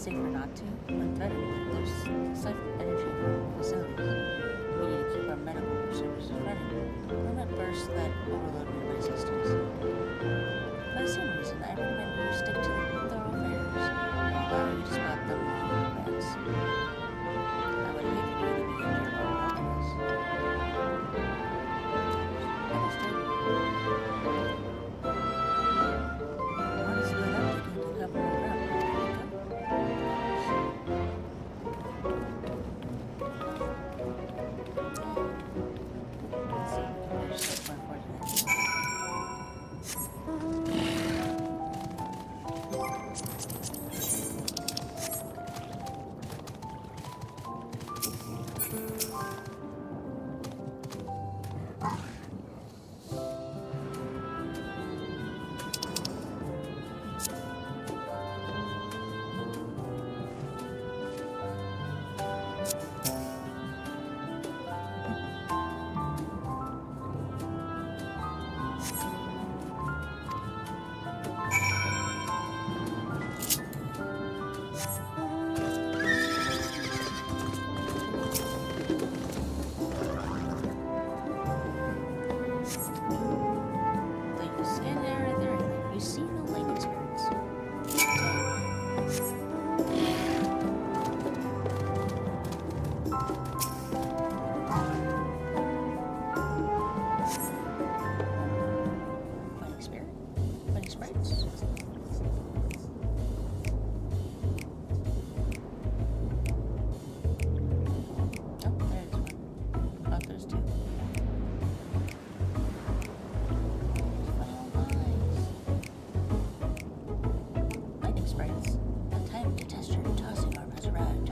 safer not to. When threatened, there's siphon energy from facilities. We need to keep our medical services running. Prevent bursts that overload nearby systems. For the same reason, I recommend you stick to the thoroughfares and allow you to spot them in advance. I would hate for you to be in there while helping us. Understood. What is split up to get to cover more ground?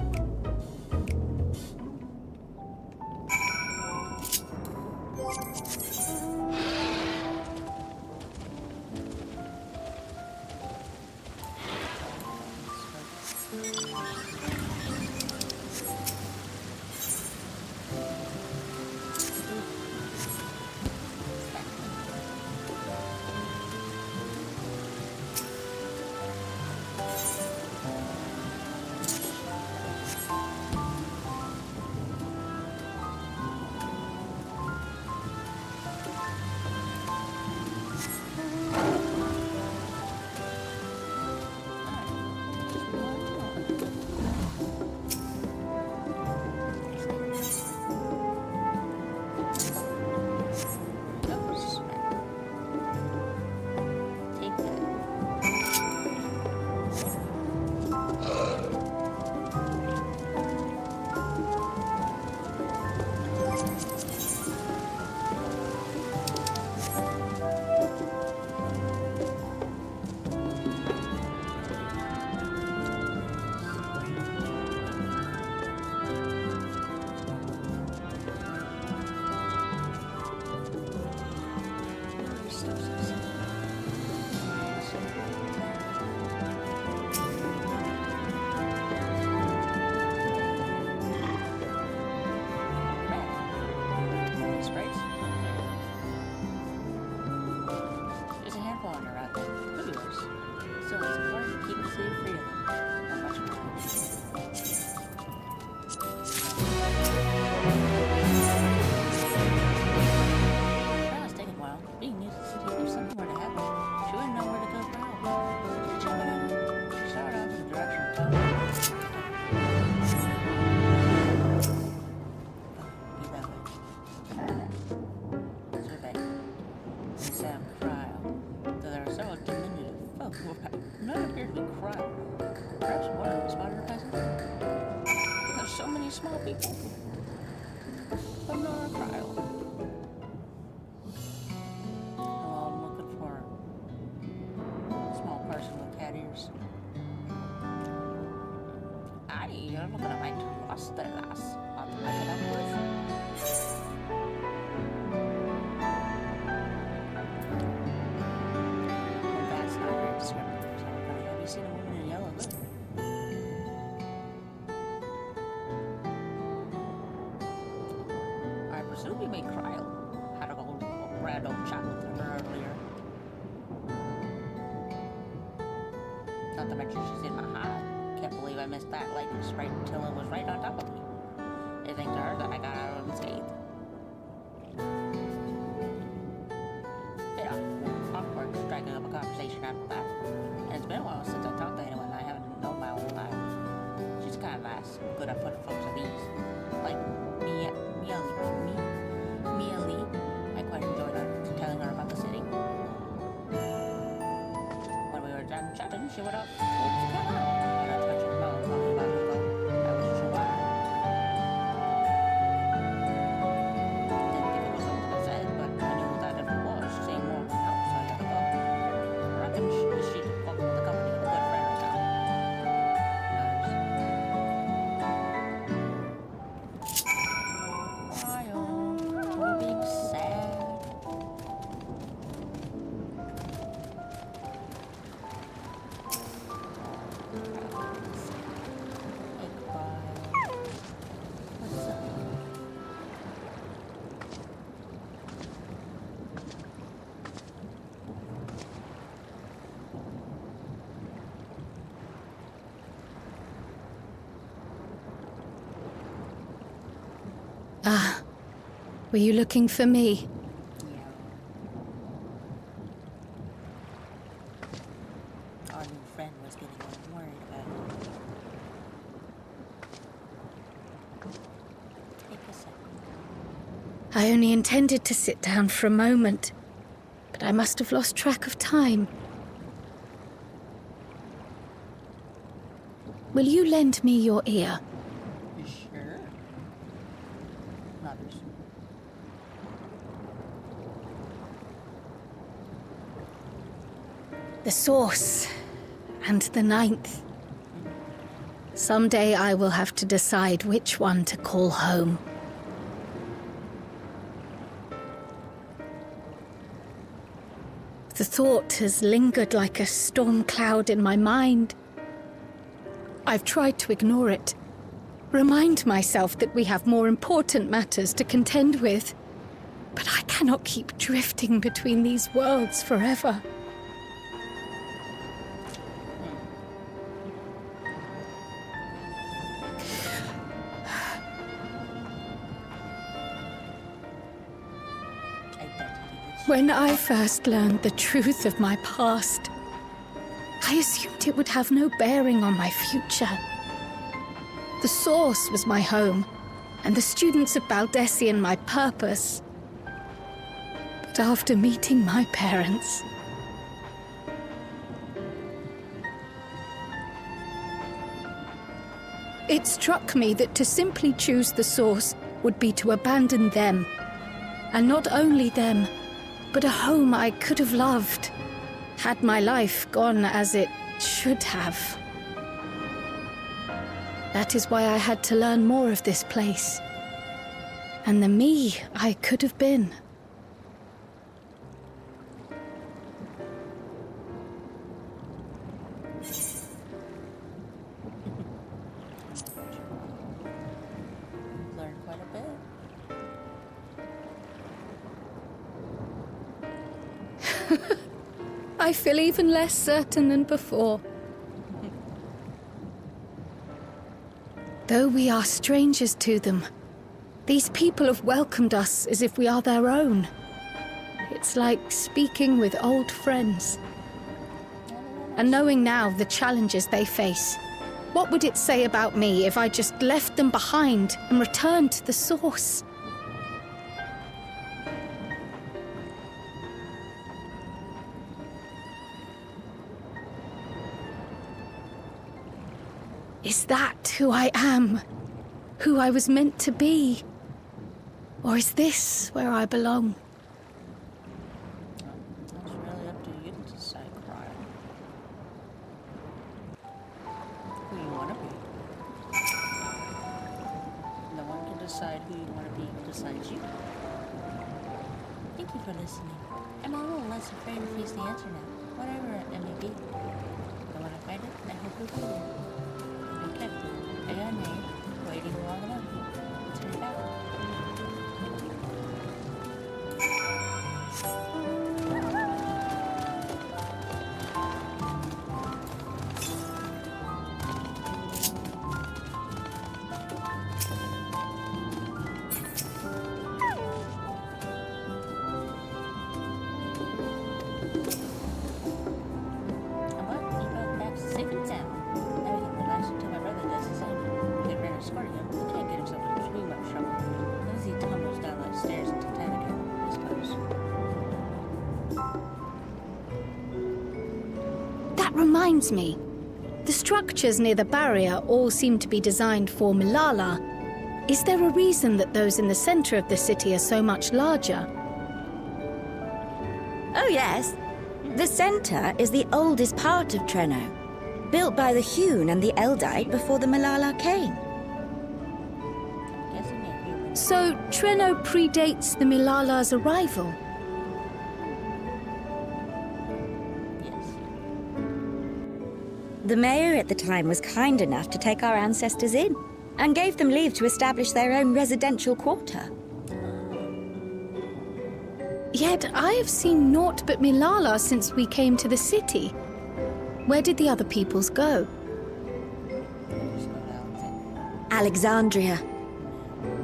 Small people, but not a crowd. Oh, I'm looking for a small person with cat ears. I'm gonna write lost their last. I'll tie it up with. That's not very descriptive. So, have you seen a woman in yellow? Look. I presume you made Cryle. Had a whole random chat with her earlier. Not to mention she's in my heart. Can't believe I missed that lightning strike until it was right on top of me. It ain't to her that I got out unscathed. Yeah, awkward striking up a conversation after that. And it's been a while since I talked to anyone I haven't known my whole life. She's kind of nice, good at putting folks at ease. Like Mia Lee. I quite enjoyed telling her about the city. When we were done chatting, she went up. What's going on? And I touched her mouth, talking about Hugo. I wasn't sure why. Didn't think it was something I said, but I knew that if it was, saying more would help, so I let her go. I reckon she took the company of a good friend of town. Wild. We're being sad. Ah, were you looking for me? Yeah. Our new friend was getting a little worried about it. Take a second. I only intended to sit down for a moment, but I must have lost track of time. Will you lend me your ear? You sure? Others. The source and the ninth. Someday I will have to decide which one to call home. The thought has lingered like a storm cloud in my mind. I've tried to ignore it, remind myself that we have more important matters to contend with, but I cannot keep drifting between these worlds forever. When I first learned the truth of my past, I assumed it would have no bearing on my future. The source was my home, and the students of Baldessian my purpose. But after meeting my parents, it struck me that to simply choose the source would be to abandon them. And not only them, but a home I could have loved, had my life gone as it should have. That is why I had to learn more of this place, and the me I could have been. Learned quite a bit. I feel even less certain than before. Though we are strangers to them, these people have welcomed us as if we are their own. It's like speaking with old friends. And knowing now the challenges they face, what would it say about me if I just left them behind and returned to the source? Is that who I am? Who I was meant to be? Or is this where I belong? That's really up to you to decide, Cryle. Who you want to be. decide who you want to be besides you. Thank you for listening. I'm a little less afraid to face the answer now, whatever it may be. But when I find it, I hope you'll be there. And be kept A&A, waiting long enough. Let's hurry back. Reminds me, the structures near the barrier all seem to be designed for Milala. Is there a reason that those in the center of the city are so much larger? Oh yes. The center is the oldest part of Treno, built by the Hewn and the Eldite before the Milala came. So Treno predates the Milala's arrival? The mayor at the time was kind enough to take our ancestors in, and gave them leave to establish their own residential quarter. Yet I have seen naught but Milala since we came to the city. Where did the other peoples go? Alexandria.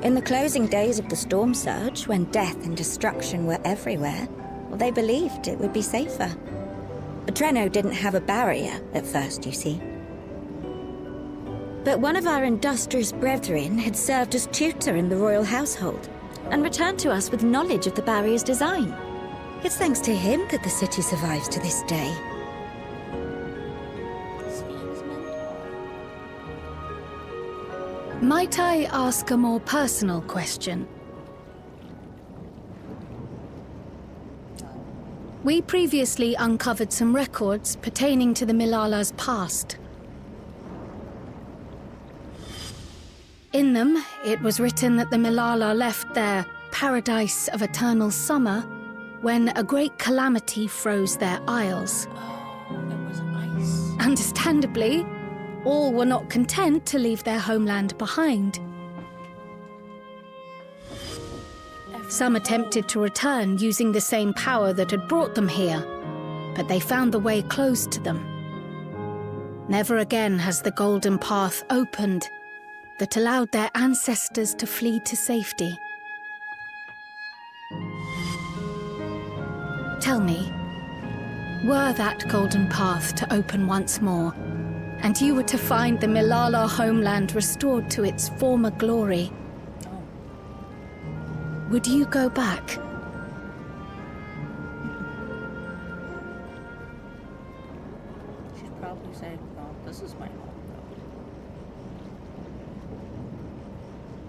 In the closing days of the storm surge, when death and destruction were everywhere, well, they believed it would be safer. Treno didn't have a barrier at first, you see. But one of our industrious brethren had served as tutor in the royal household and returned to us with knowledge of the barrier's design. It's thanks to him that the city survives to this day. Might I ask a more personal question? We previously uncovered some records pertaining to the Milala's past. In them, it was written that the Milala left their paradise of eternal summer when a great calamity froze their isles. Oh, it was ice. Understandably, all were not content to leave their homeland behind. Some attempted to return using the same power that had brought them here, but they found the way closed to them. Never again has the golden path opened that allowed their ancestors to flee to safety. Tell me, were that golden path to open once more, and you were to find the Milala homeland restored to its former glory, would you go back? She'd probably say, well, this is my home,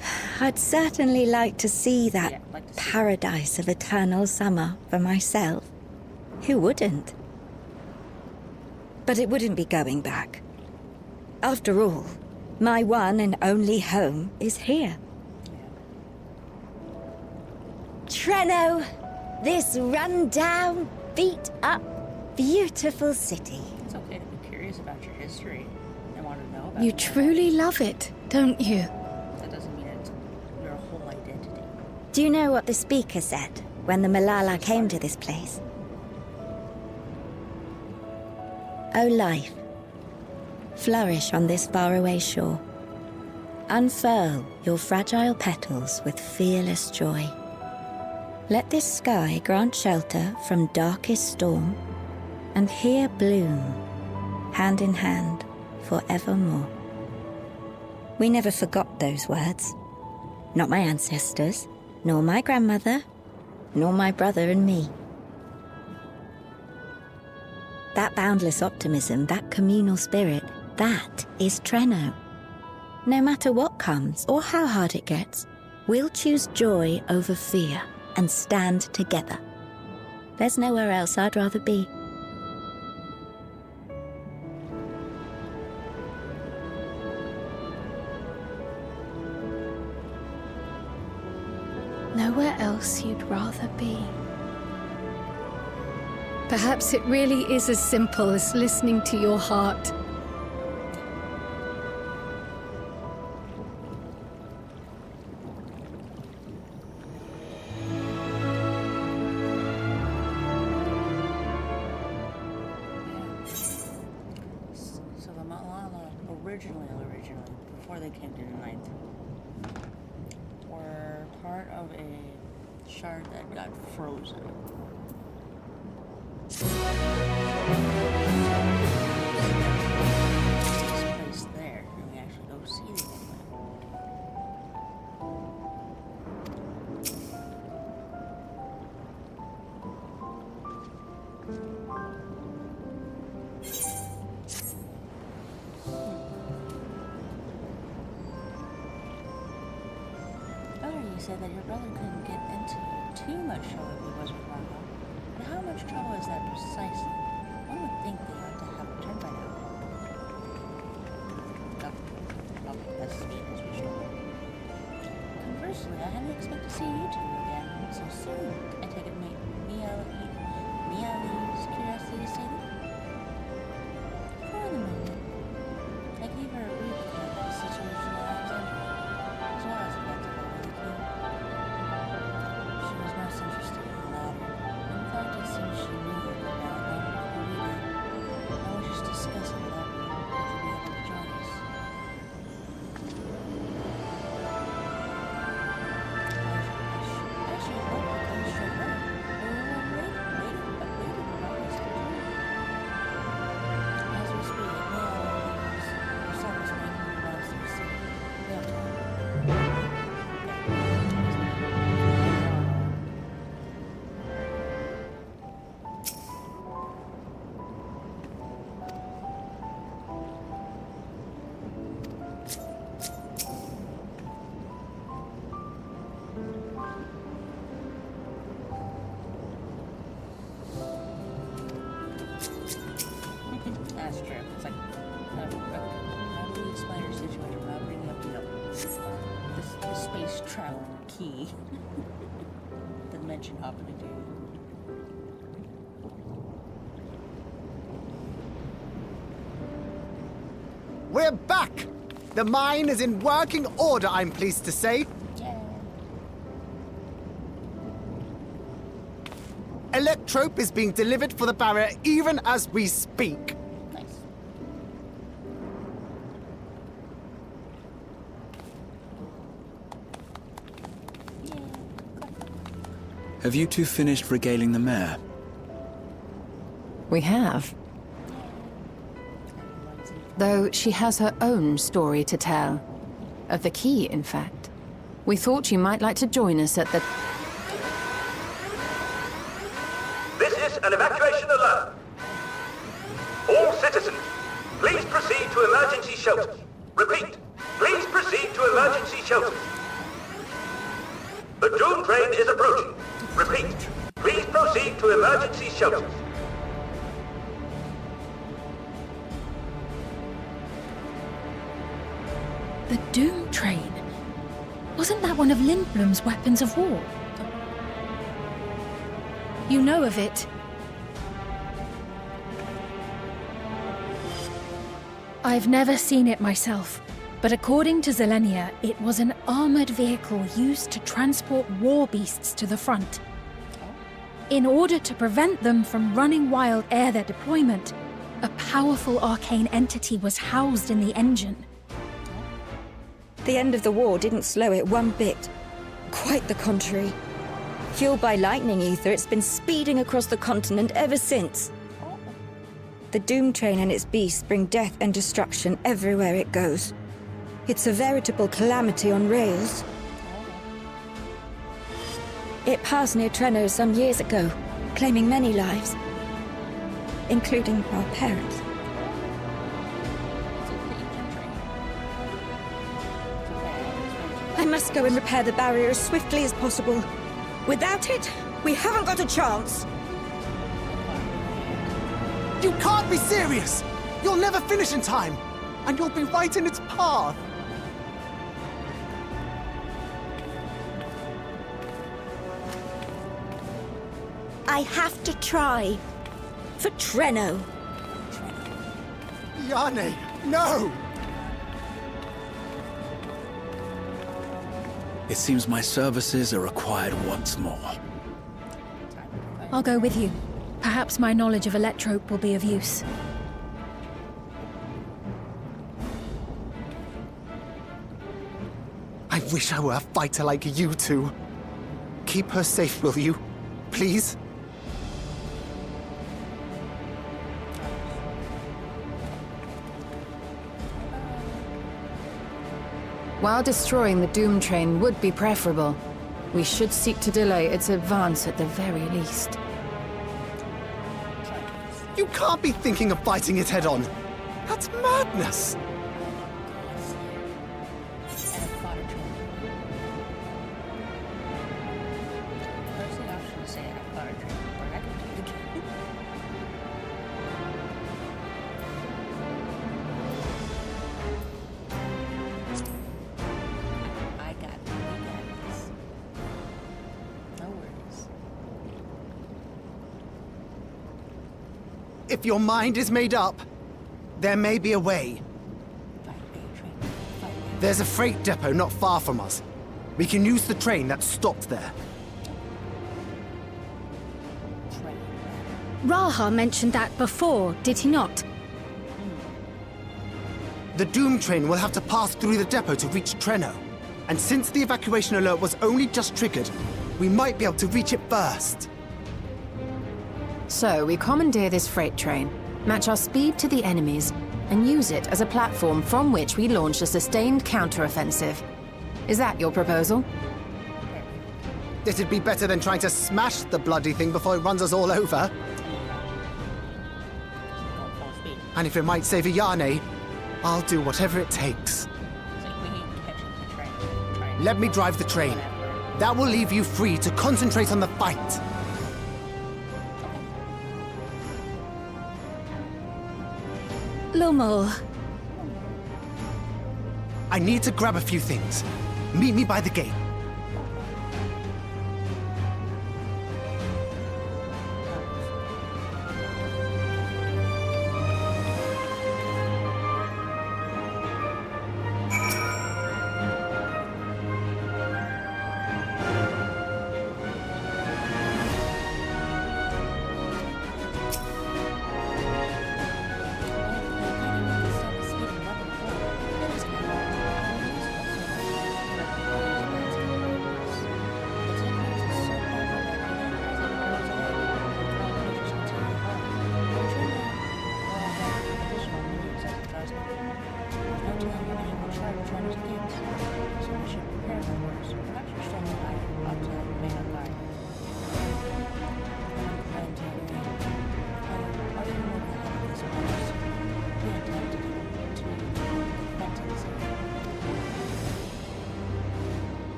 though. I'd certainly like to see that paradise of eternal summer for myself. Who wouldn't? But it wouldn't be going back. After all, my one and only home is here. Treno, this run-down, beat-up, beautiful city. It's okay to be curious about your history and want to know about You it. truly love it, don't you? That doesn't mean it's your whole identity. Do you know what the speaker said when the Milala came to this place? O life, flourish on this faraway shore. Unfurl your fragile petals with fearless joy. Let this sky grant shelter from darkest storm, and here bloom, hand in hand, forevermore. We never forgot those words. Not my ancestors, nor my grandmother, nor my brother and me. That boundless optimism, that communal spirit, that is Treno. No matter what comes or how hard it gets, we'll choose joy over fear and stand together. There's nowhere else I'd rather be. Nowhere else you'd rather be. Perhaps it really is as simple as listening to your heart. So the Malala originally, before they came to the Ninth, were part of a shard that got frozen. This place there, and we actually go see the thing. Earlier you said that your brother couldn't get into too much trouble if he was with Margot. But how much trouble is that precisely? One would think they ought to have returned by now. Oh, that's as we should. Conversely, I hadn't expected to see you two again so soon. I take it Miali's curiosity stated? For the moment, I gave her a brief account of the situation at Alexandria, as well as events of all the key. She was most interested in the latter. In fact, it seems she knew it now long before we did. I was just discussing it with her, if you'd be able to join us. Actually, hope to come straight away. But we were waiting for us to join. As we speak, they all leaves. Her son is making the rounds to the city. We have time. That's true. It's like, how do we explain our situation without bringing up, the space travel key? The dimension hopping into. We're back! The mine is in working order, I'm pleased to say. Yeah. Electrope is being delivered for the barrier even as we speak. Nice. Yeah. Have you two finished regaling the mare? We have. Though she has her own story to tell. Of the key, in fact. We thought you might like to join us at the... This is an evacuation alert. All citizens, please proceed to emergency shelters. Repeat, please proceed to emergency shelters. The Dawntrail is approaching. Repeat, please proceed to emergency shelters. The Dawntrail. Wasn't that one of Lindblom's weapons of war? You know of it? I've never seen it myself, but according to Zelenia, it was an armored vehicle used to transport war beasts to the front. In order to prevent them from running wild ere their deployment, a powerful arcane entity was housed in the engine. The end of the war didn't slow it one bit. Quite the contrary. Fueled by lightning ether, it's been speeding across the continent ever since. The Doom Train and its beasts bring death and destruction everywhere it goes. It's a veritable calamity on rails. It passed near Treno some years ago, claiming many lives, including our parents. I must go and repair the barrier as swiftly as possible. Without it, we haven't got a chance. You can't be serious! You'll never finish in time, and you'll be right in its path. I have to try. For Treno. Yane, no! It seems my services are required once more. I'll go with you. Perhaps my knowledge of Electrope will be of use. I wish I were a fighter like you two. Keep her safe, will you? Please? While destroying the Doom train would be preferable, we should seek to delay its advance at the very least. You can't be thinking of fighting it head-on. That's madness. If your mind is made up, there may be a way. There's a freight depot not far from us. We can use the train that's stopped there. Raha mentioned that before, did he not? The Doom train will have to pass through the depot to reach Treno. And since the evacuation alert was only just triggered, we might be able to reach it first. So, we commandeer this freight train, match our speed to the enemy's, and use it as a platform from which we launch a sustained counteroffensive. Is that your proposal? It'd be better than trying to smash the bloody thing before it runs us all over. And if it might save Yane, I'll do whatever it takes. Let me drive the train. That will leave you free to concentrate on the fight. Lumel. I need to grab a few things. Meet me by the gate.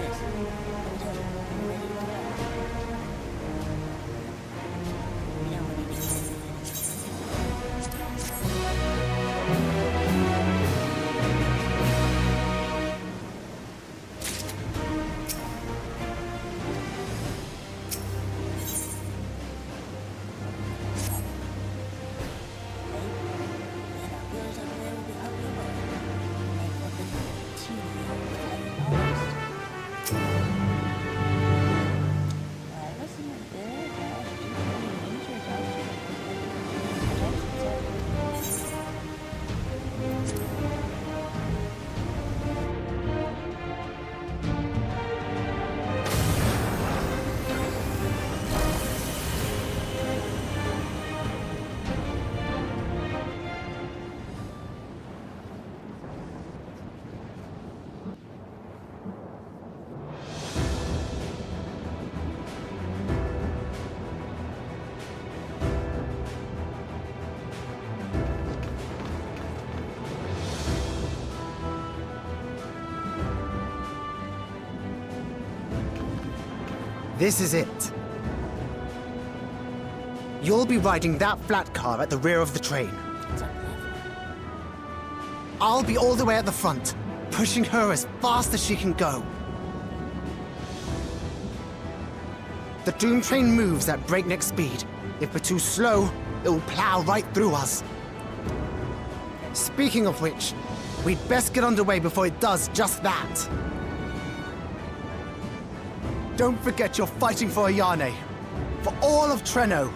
this. Let me tell you, I'm ready to go. You know when you need to. This is it. You'll be riding that flat car at the rear of the train. I'll be all the way at the front, pushing her as fast as she can go. The Doom train moves at breakneck speed. If we're too slow, it will plow right through us. Speaking of which, we'd best get underway before it does just that. Don't forget you're fighting for Ayane. For all of Treno.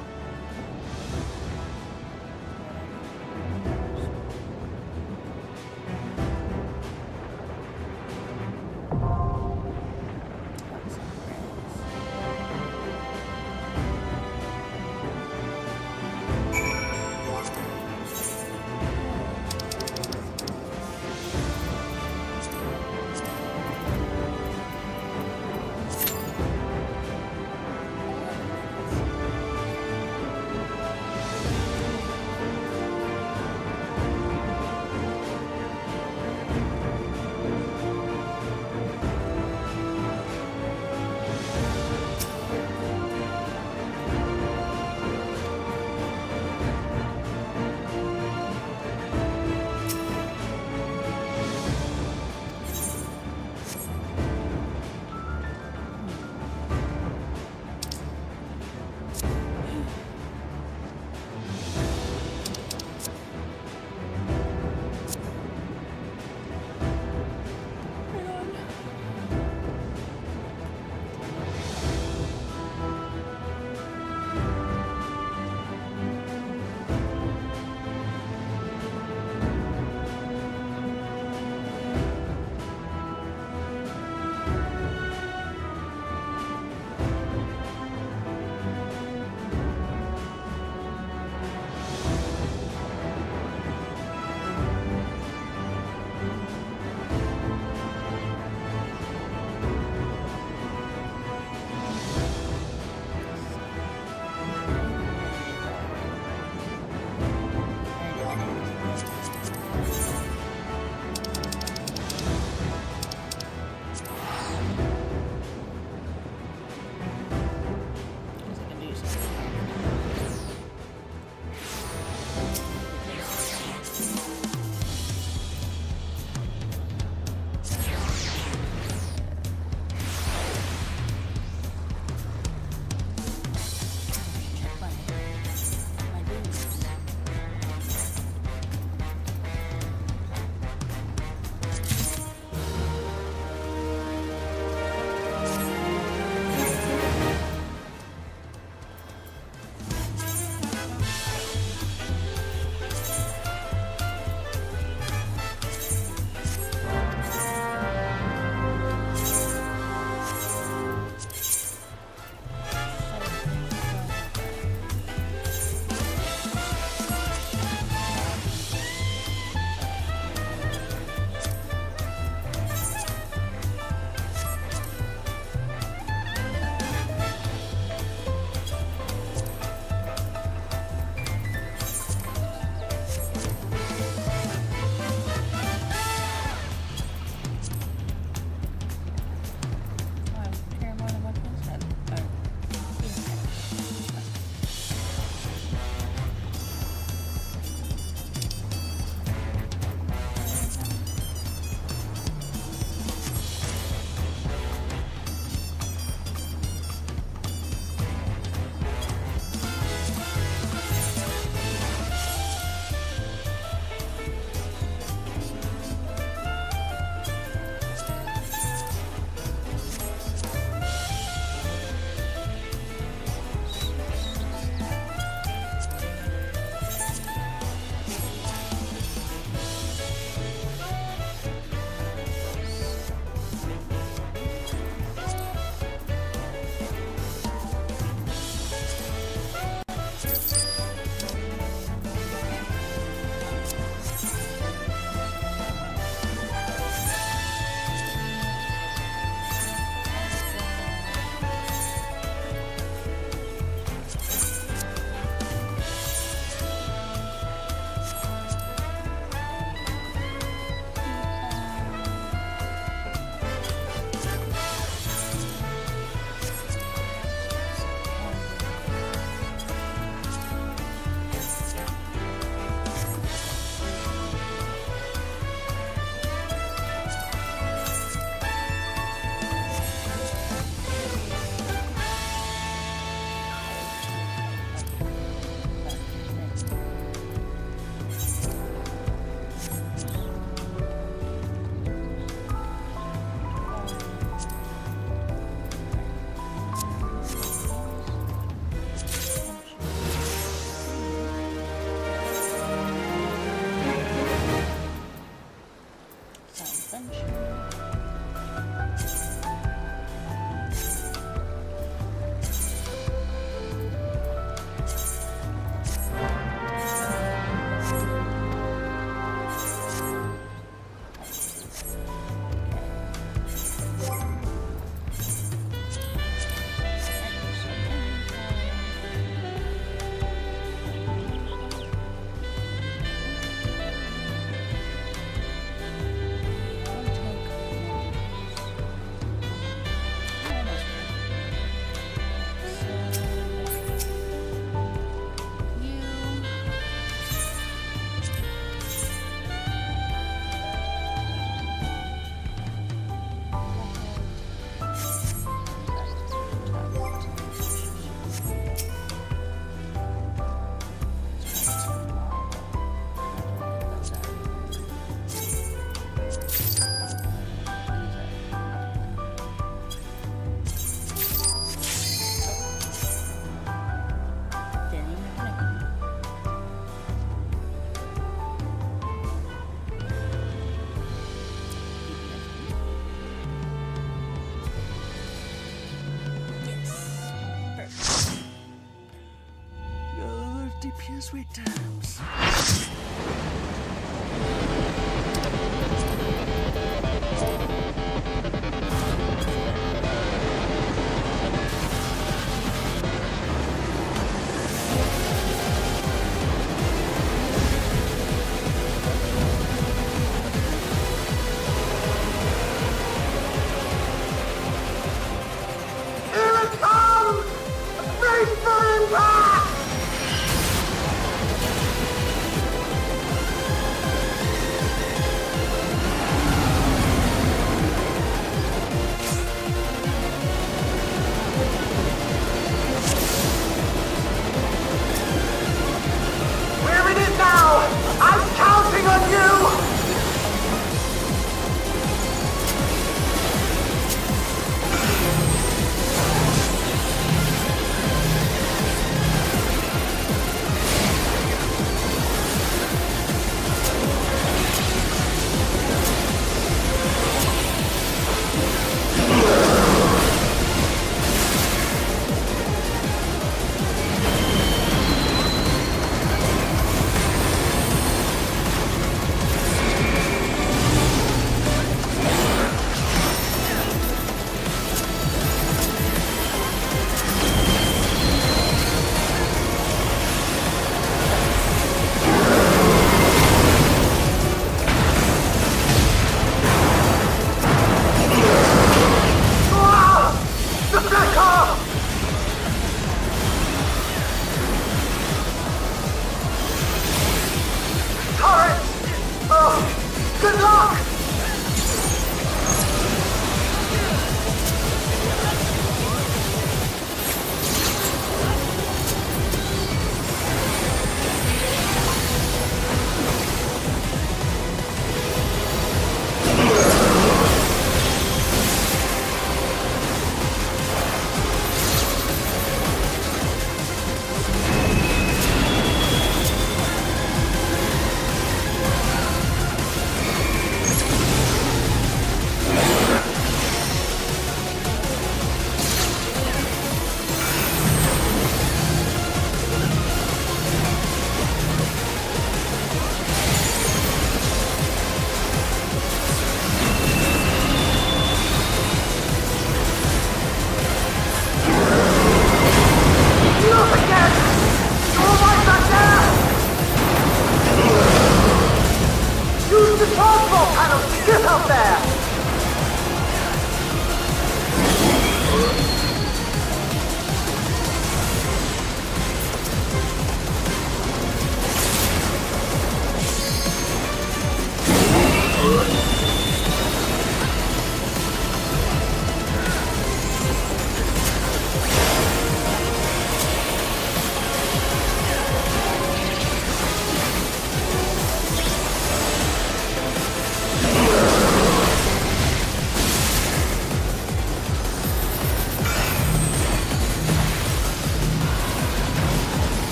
Pure sweet times.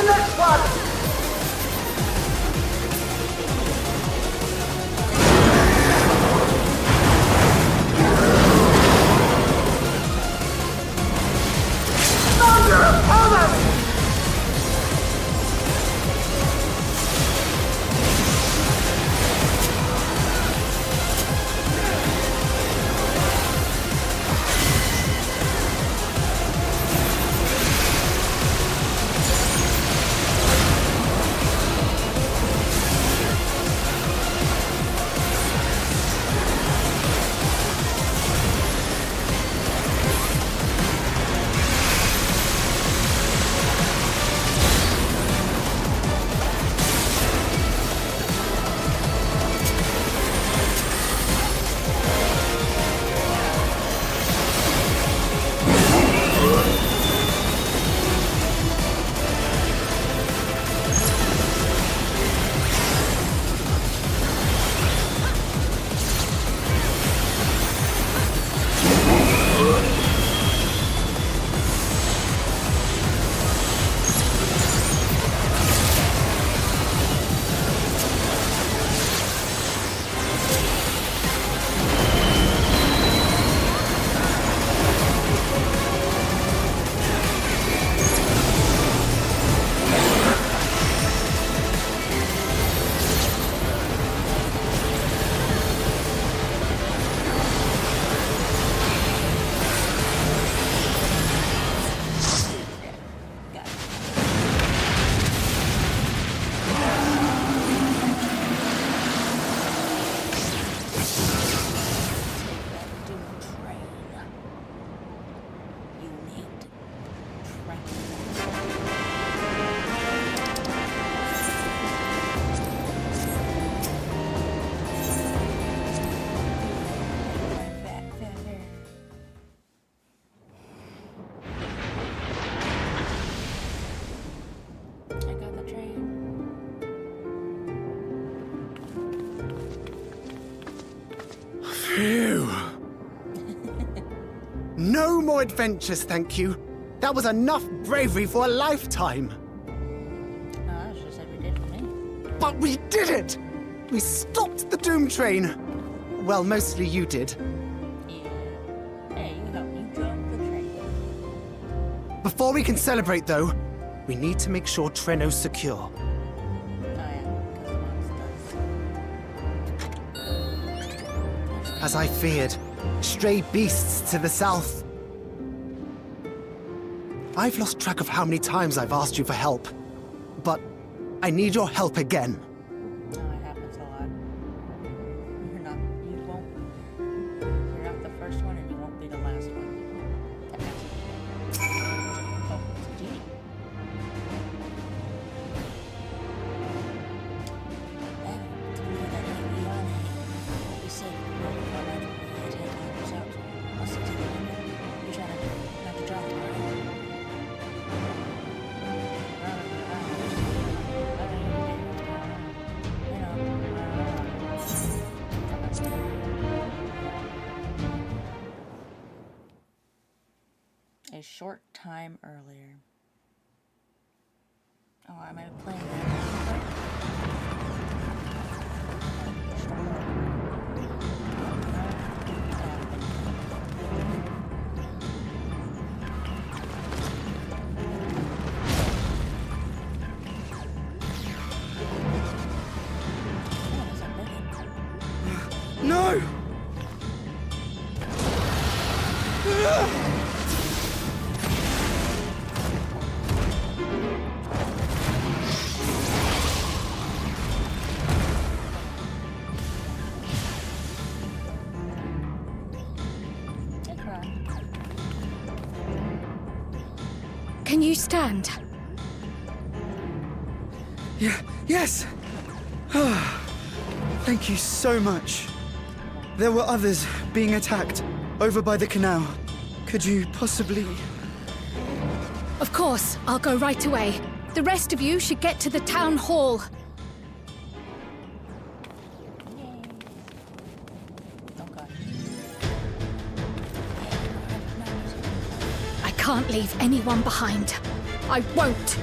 the next one! Phew. No more adventures, thank you. That was enough bravery for a lifetime. That's just like we did for me. But we did it! We stopped the Doom Train. Well, mostly you did. Yeah. Hey, you helped me jump the train. Before we can celebrate, though, we need to make sure Treno's secure. Oh yeah, because the monster. As I feared, stray beasts to the south. I've lost track of how many times I've asked you for help, but I need your help again. Oh, it happens a lot. You're not the first one and you won't be the last one. Oh, it's a genie. A short time earlier. Oh, I might be playing No! Can you stand? Yeah, yes! Thank you so much. There were others being attacked over by the canal. Could you possibly... Of course, I'll go right away. The rest of you should get to the town hall. I can't leave anyone behind. I won't.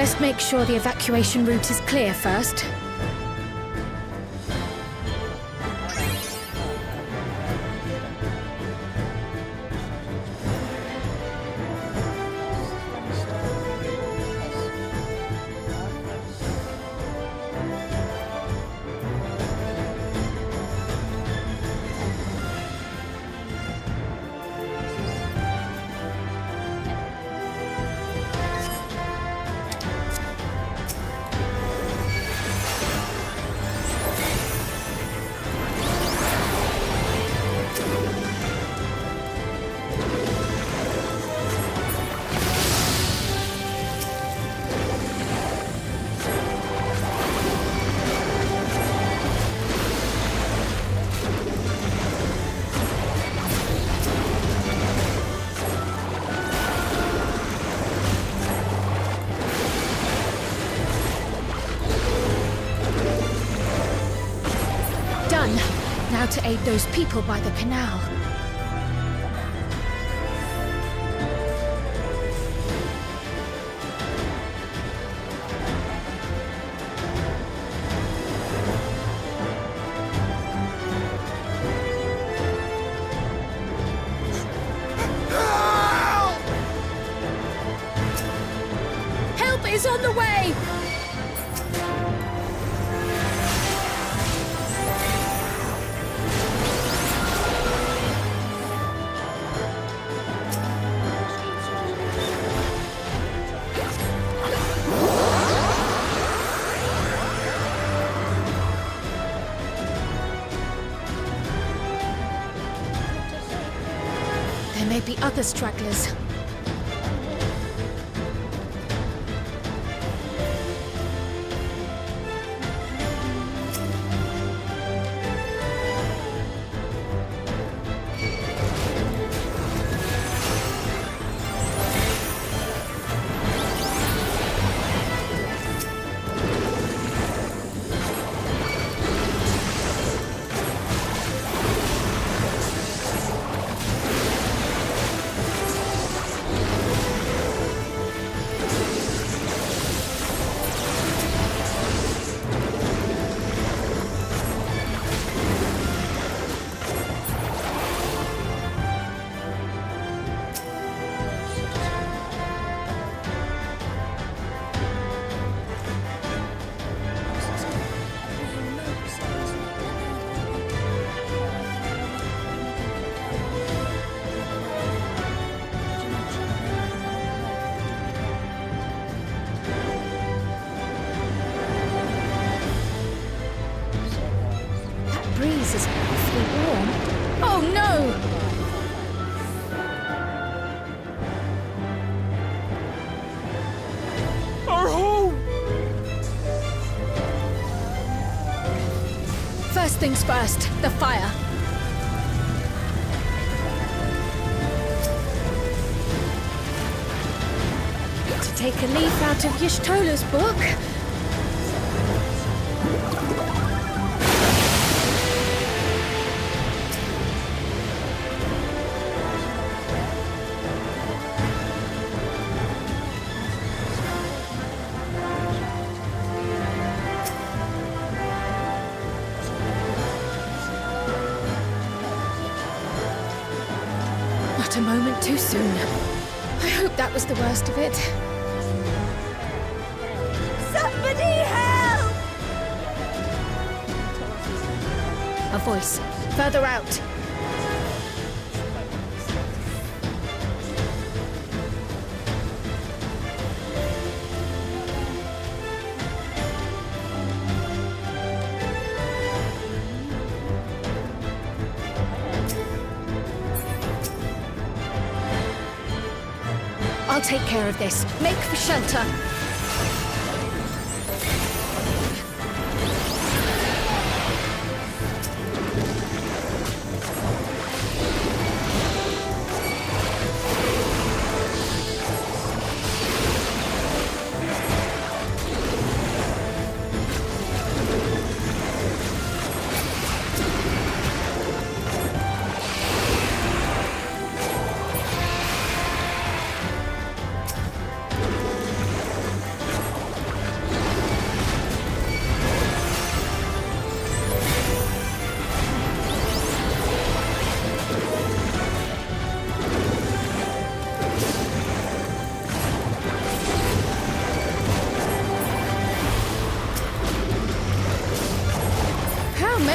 Best make sure the evacuation route is clear first. Done. Now to aid those people by the canal. Help is on the way! There may be other stragglers. Breeze is awfully warm. Oh no! Our home! First things first, the fire. To take a leaf out of Y'shtola's book. Not a moment too soon. I hope that was the worst of it. Somebody help! A voice. Further out. I'll take care of this. Make for shelter.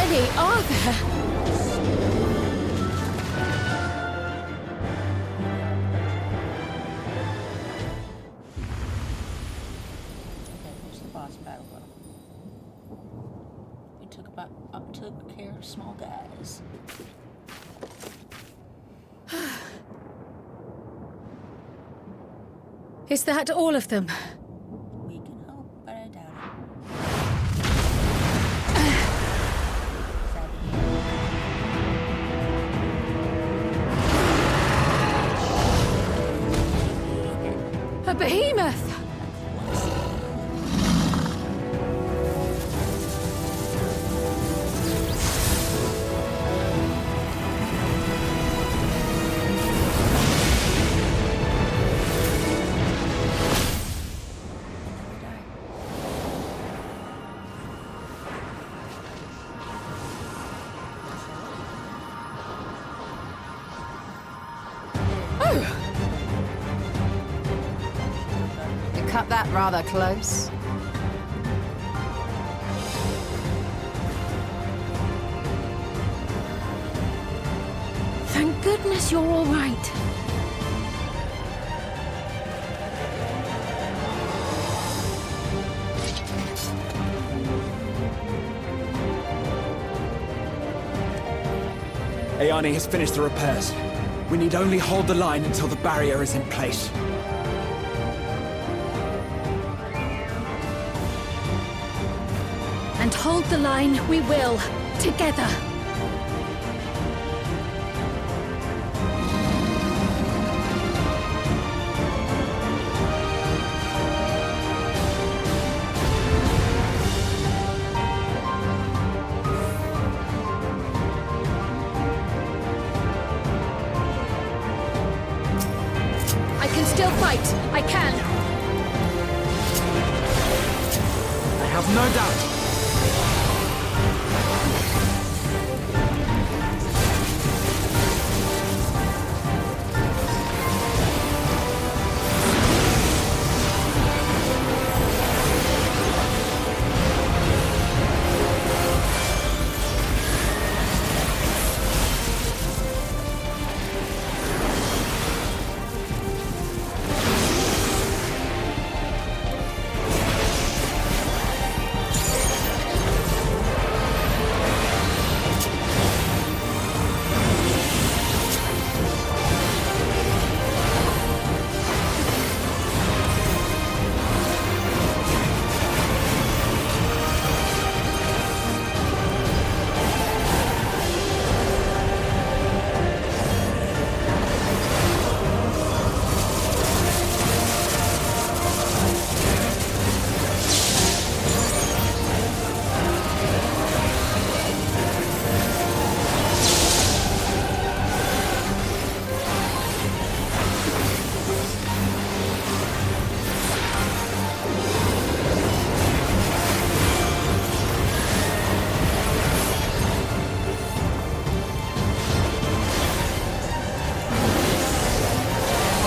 many are there? Okay, here's the boss battle though. We took care of small guys. Is that all of them? We can hope, but I doubt it. A behemoth! You cut that rather close. Thank goodness you're all right. Ayani has finished the repairs. We need only hold the line until the barrier is in place. And hold the line we will, together. I can still fight. I can. I have no doubt.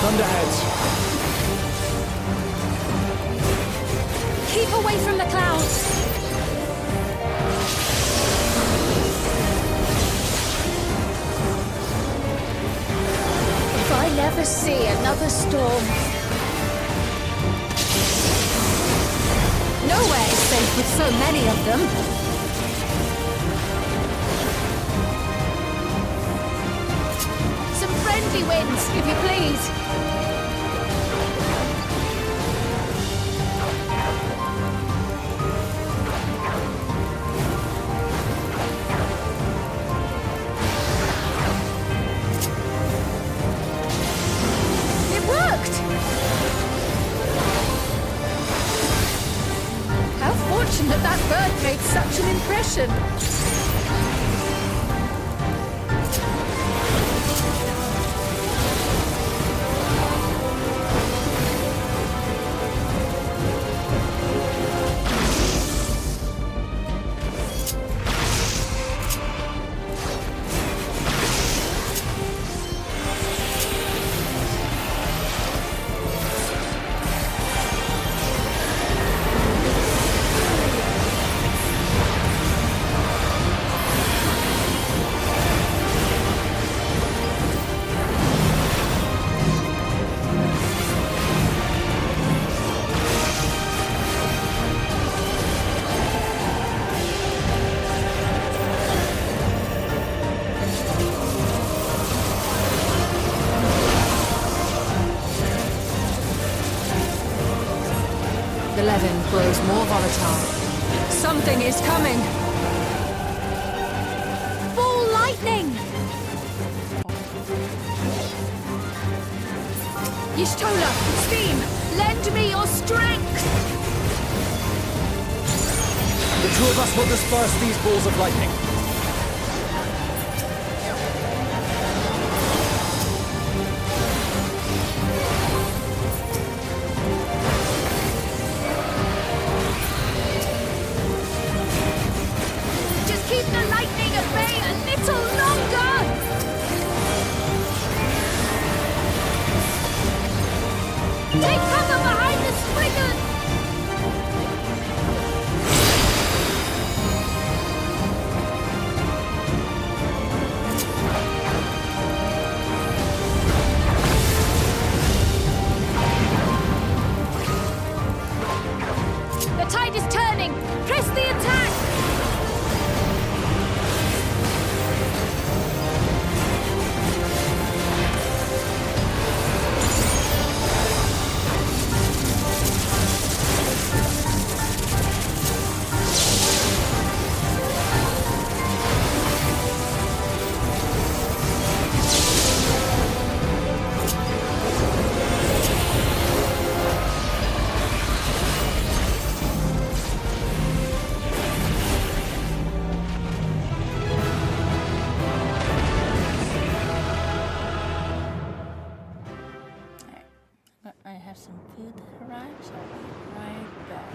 Thunderheads. Keep away from the clouds. If I never see another storm. Nowhere is safe with so many of them. Some friendly winds, if you please. It worked! How fortunate that bird made such an impression. grows more volatile. Something is coming! Ball lightning! Y'shtola, Steam, lend me your strength! The two of us will disperse these balls of lightning. Just keep the lightning at bay a little longer! Take cover behind the springers! The tide is turning! Press the attack! I have some food that arrives. I'll be right back.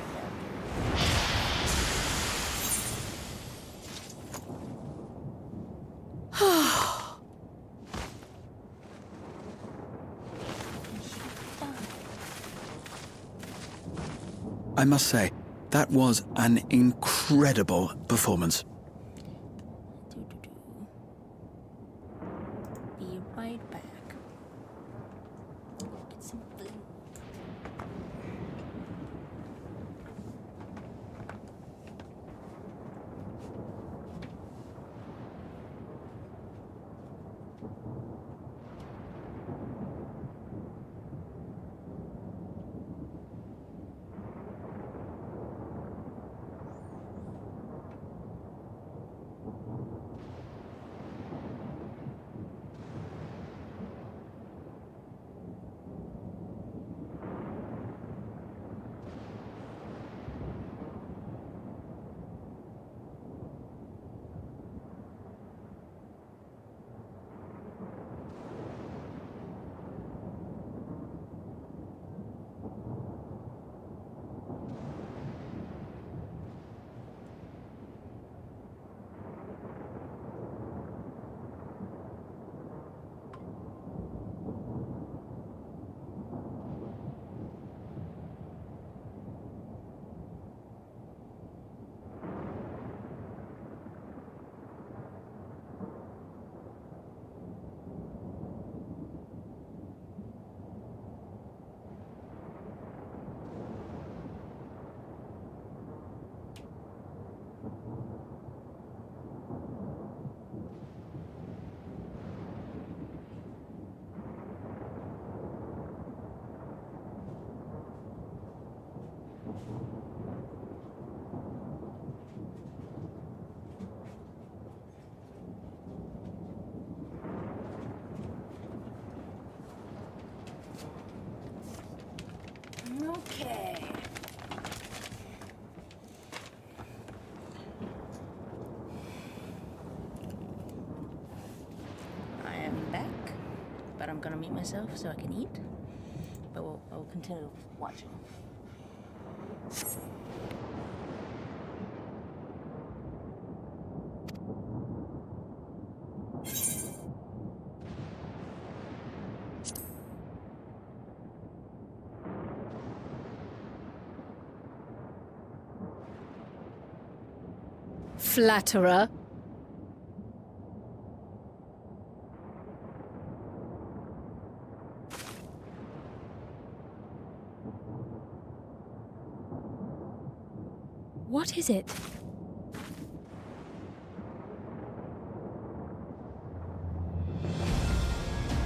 I must say, that was an incredible performance. Be right back. Get some food. Okay. I am back, but I'm gonna mute myself so I can eat. But I'll continue watching. Flatterer. What is it?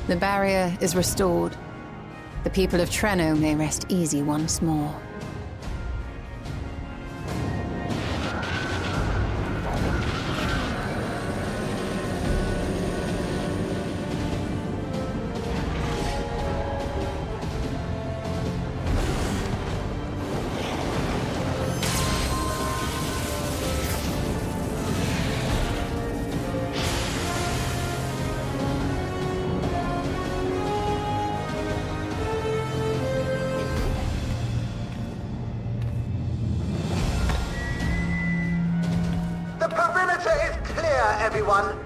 The barrier is restored. The people of Treno may rest easy once more. perimeter is clear, everyone.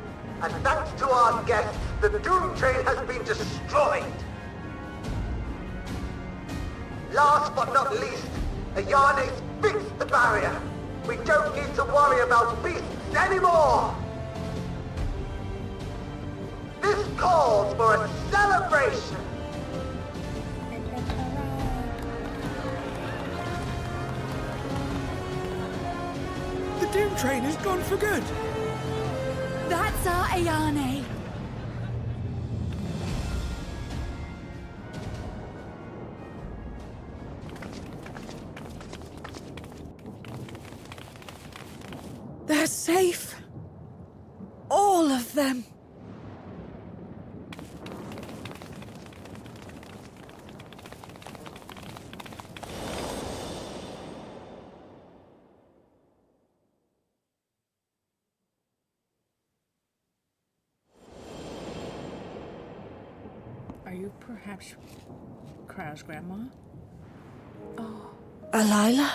And thanks to our guests, the Dawntrail has been destroyed. Last but not least, Ayane's fixed the barrier. We don't need to worry about beasts anymore. This calls for a celebration. The Doom Train is gone for good. That's our Ayane. They're safe. All of them. Are you perhaps Krau's grandma? Alila?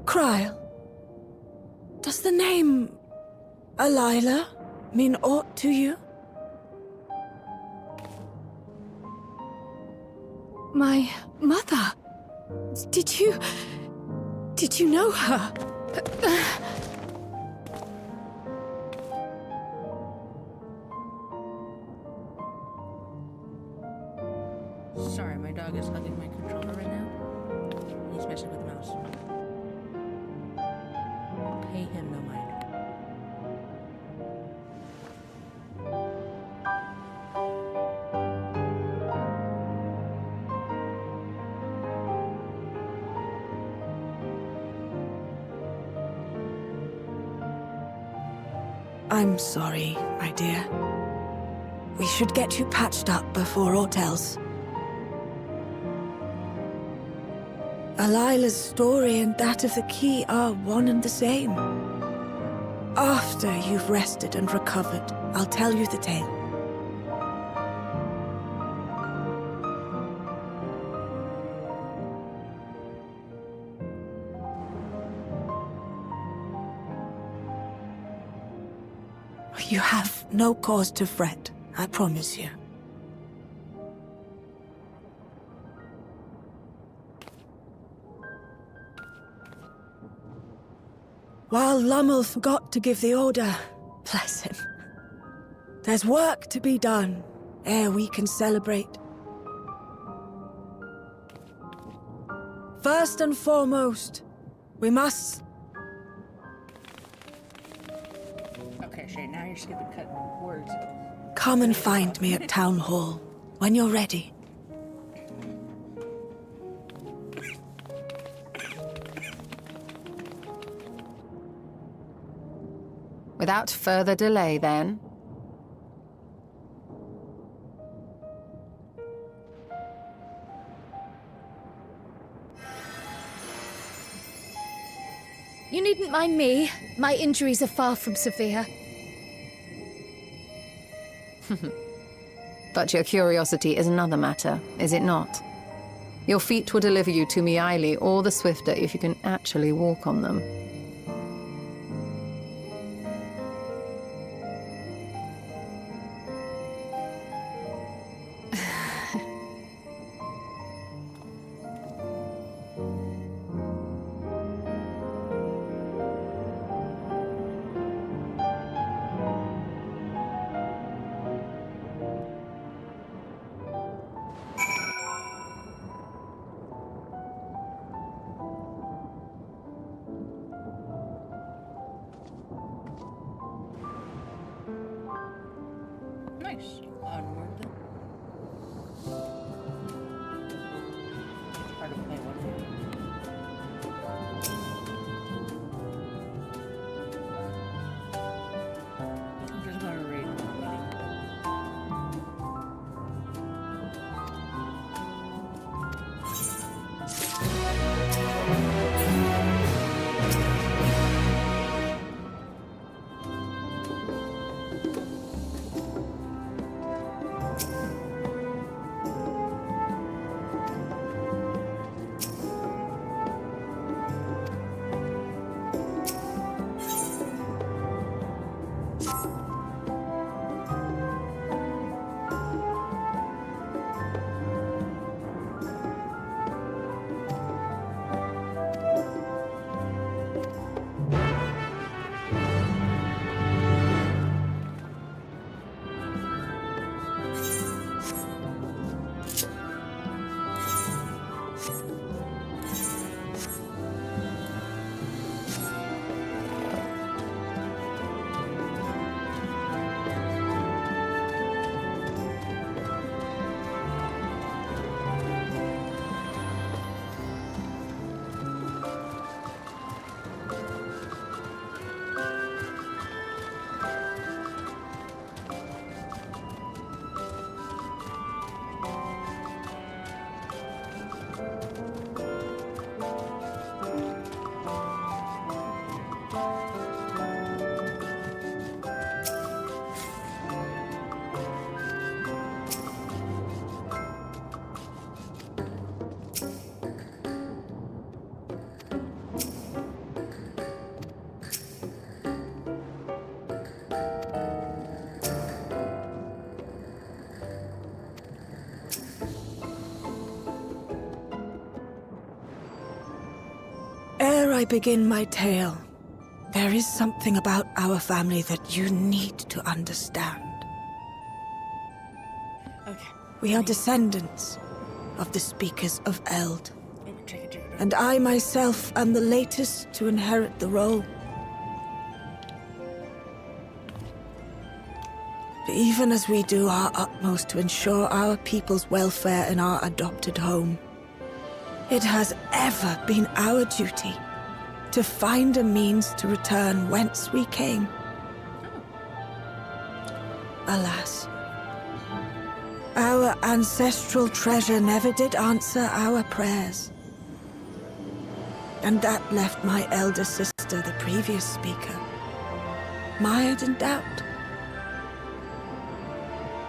Kryle, does the name Alila mean aught to you? My mother. Did you know her? Sorry, my dog is hugging my controller right now. He's messing with the mouse. Pay him no mind. I'm sorry, my dear. We should get you patched up before aught else. Alila's story and that of the key are one and the same. After you've rested and recovered, I'll tell you the tale. You have no cause to fret, I promise you. While Lummel forgot to give the order, bless him. There's work to be done ere we can celebrate. First and foremost, we must... Okay, Shane, now you're skipping cutting words. Come and find me at Town Hall when you're ready. Without further delay, then. You needn't mind me. My injuries are far from severe. But your curiosity is another matter, is it not? Your feet will deliver you to Miaili all the swifter if you can actually walk on them. Nice. Onward then. It's hard to play one. I'm just gonna read the meeting. I begin my tale, there is something about our family that you need to understand. Okay. We are descendants of the speakers of Eld. And I myself am the latest to inherit the role. But even as we do our utmost to ensure our people's welfare in our adopted home, it has ever been our duty to find a means to return whence we came. Alas, our ancestral treasure never did answer our prayers. And that left my elder sister, the previous speaker, mired in doubt.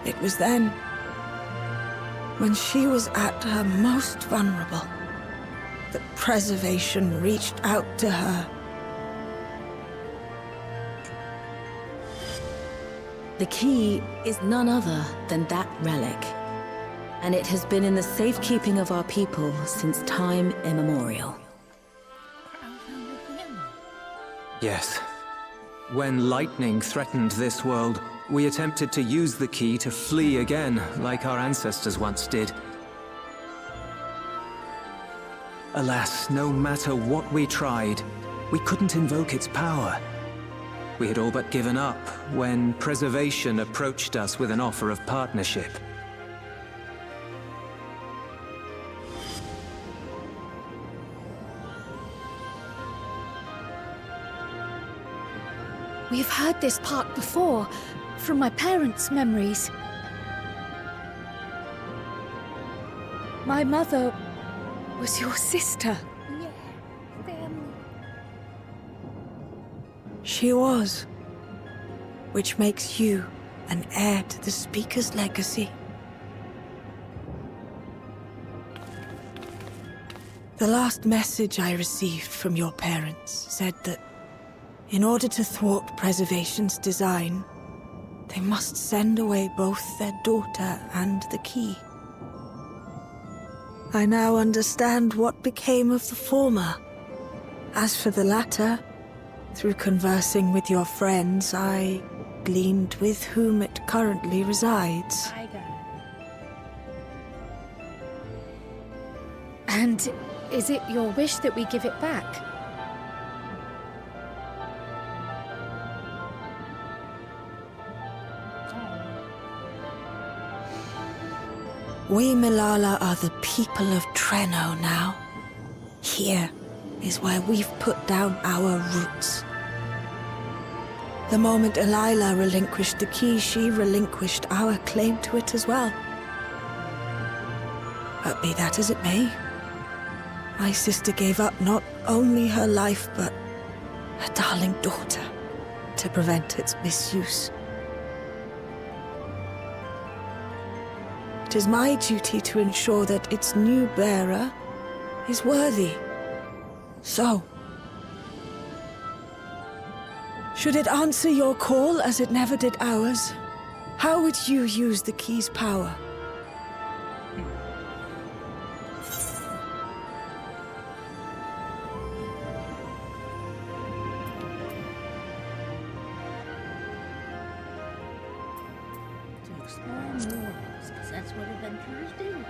It was then, when she was at her most vulnerable, that preservation reached out to her. The key is none other than that relic, and it has been in the safekeeping of our people since time immemorial. Yes. When lightning threatened this world, we attempted to use the key to flee again, like our ancestors once did. Alas, no matter what we tried, we couldn't invoke its power. We had all but given up when Preservation approached us with an offer of partnership. We've heard this part before, from my parents' memories. My mother was your sister. Yeah, family. She was. Which makes you an heir to the Speaker's legacy. The last message I received from your parents said that in order to thwart Preservation's design, they must send away both their daughter and the key. I now understand what became of the former. As for the latter, through conversing with your friends, I gleaned with whom it currently resides. I got it. And is it your wish that we give it back? We Milala are the people of Treno now. Here is where we've put down our roots. The moment Elila relinquished the key, she relinquished our claim to it as well. But be that as it may, my sister gave up not only her life, but her darling daughter to prevent its misuse. It is my duty to ensure that its new bearer is worthy. So, should it answer your call as it never did ours, how would you use the key's power? To explore new worlds, because that's what adventurers do.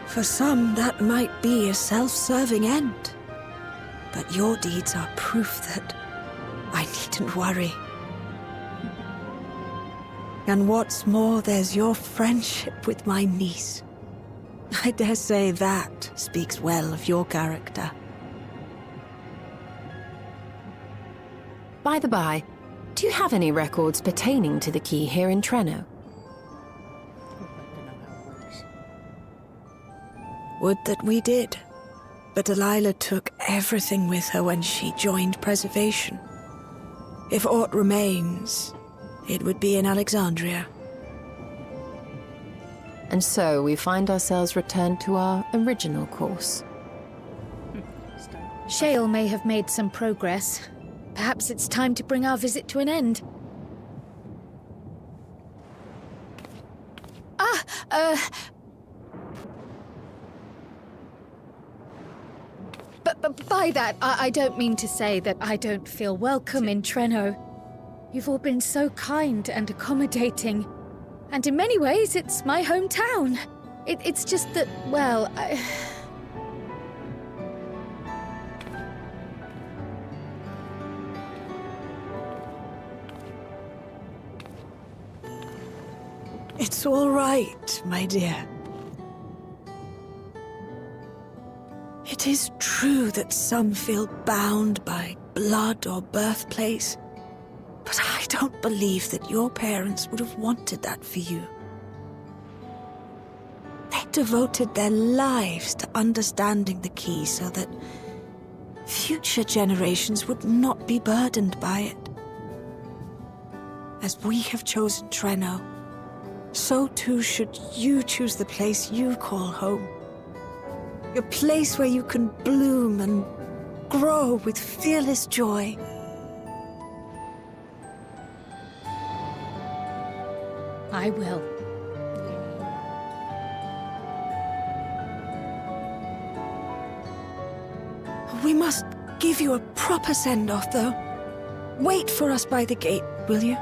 For some, that might be a self-serving end. But your deeds are proof that I needn't worry. And what's more, there's your friendship with my niece. I dare say that speaks well of your character. By the by, do you have any records pertaining to the key here in Treno? We'd like to know how it works. Would that we did. But Delilah took everything with her when she joined Preservation. If aught remains, it would be in Alexandria. And so we find ourselves returned to our original course. Shale may have made some progress. Perhaps it's time to bring our visit to an end. But by that, I don't mean to say that I don't feel welcome in Treno. You've all been so kind and accommodating. And in many ways, it's my hometown. It's just that, well, It's all right, my dear. It is true that some feel bound by blood or birthplace, but I don't believe that your parents would have wanted that for you. They devoted their lives to understanding the key so that future generations would not be burdened by it. As we have chosen Treno, so too should you choose the place you call home. A place where you can bloom and grow with fearless joy. I will. We must give you a proper send-off, though. Wait for us by the gate, will you?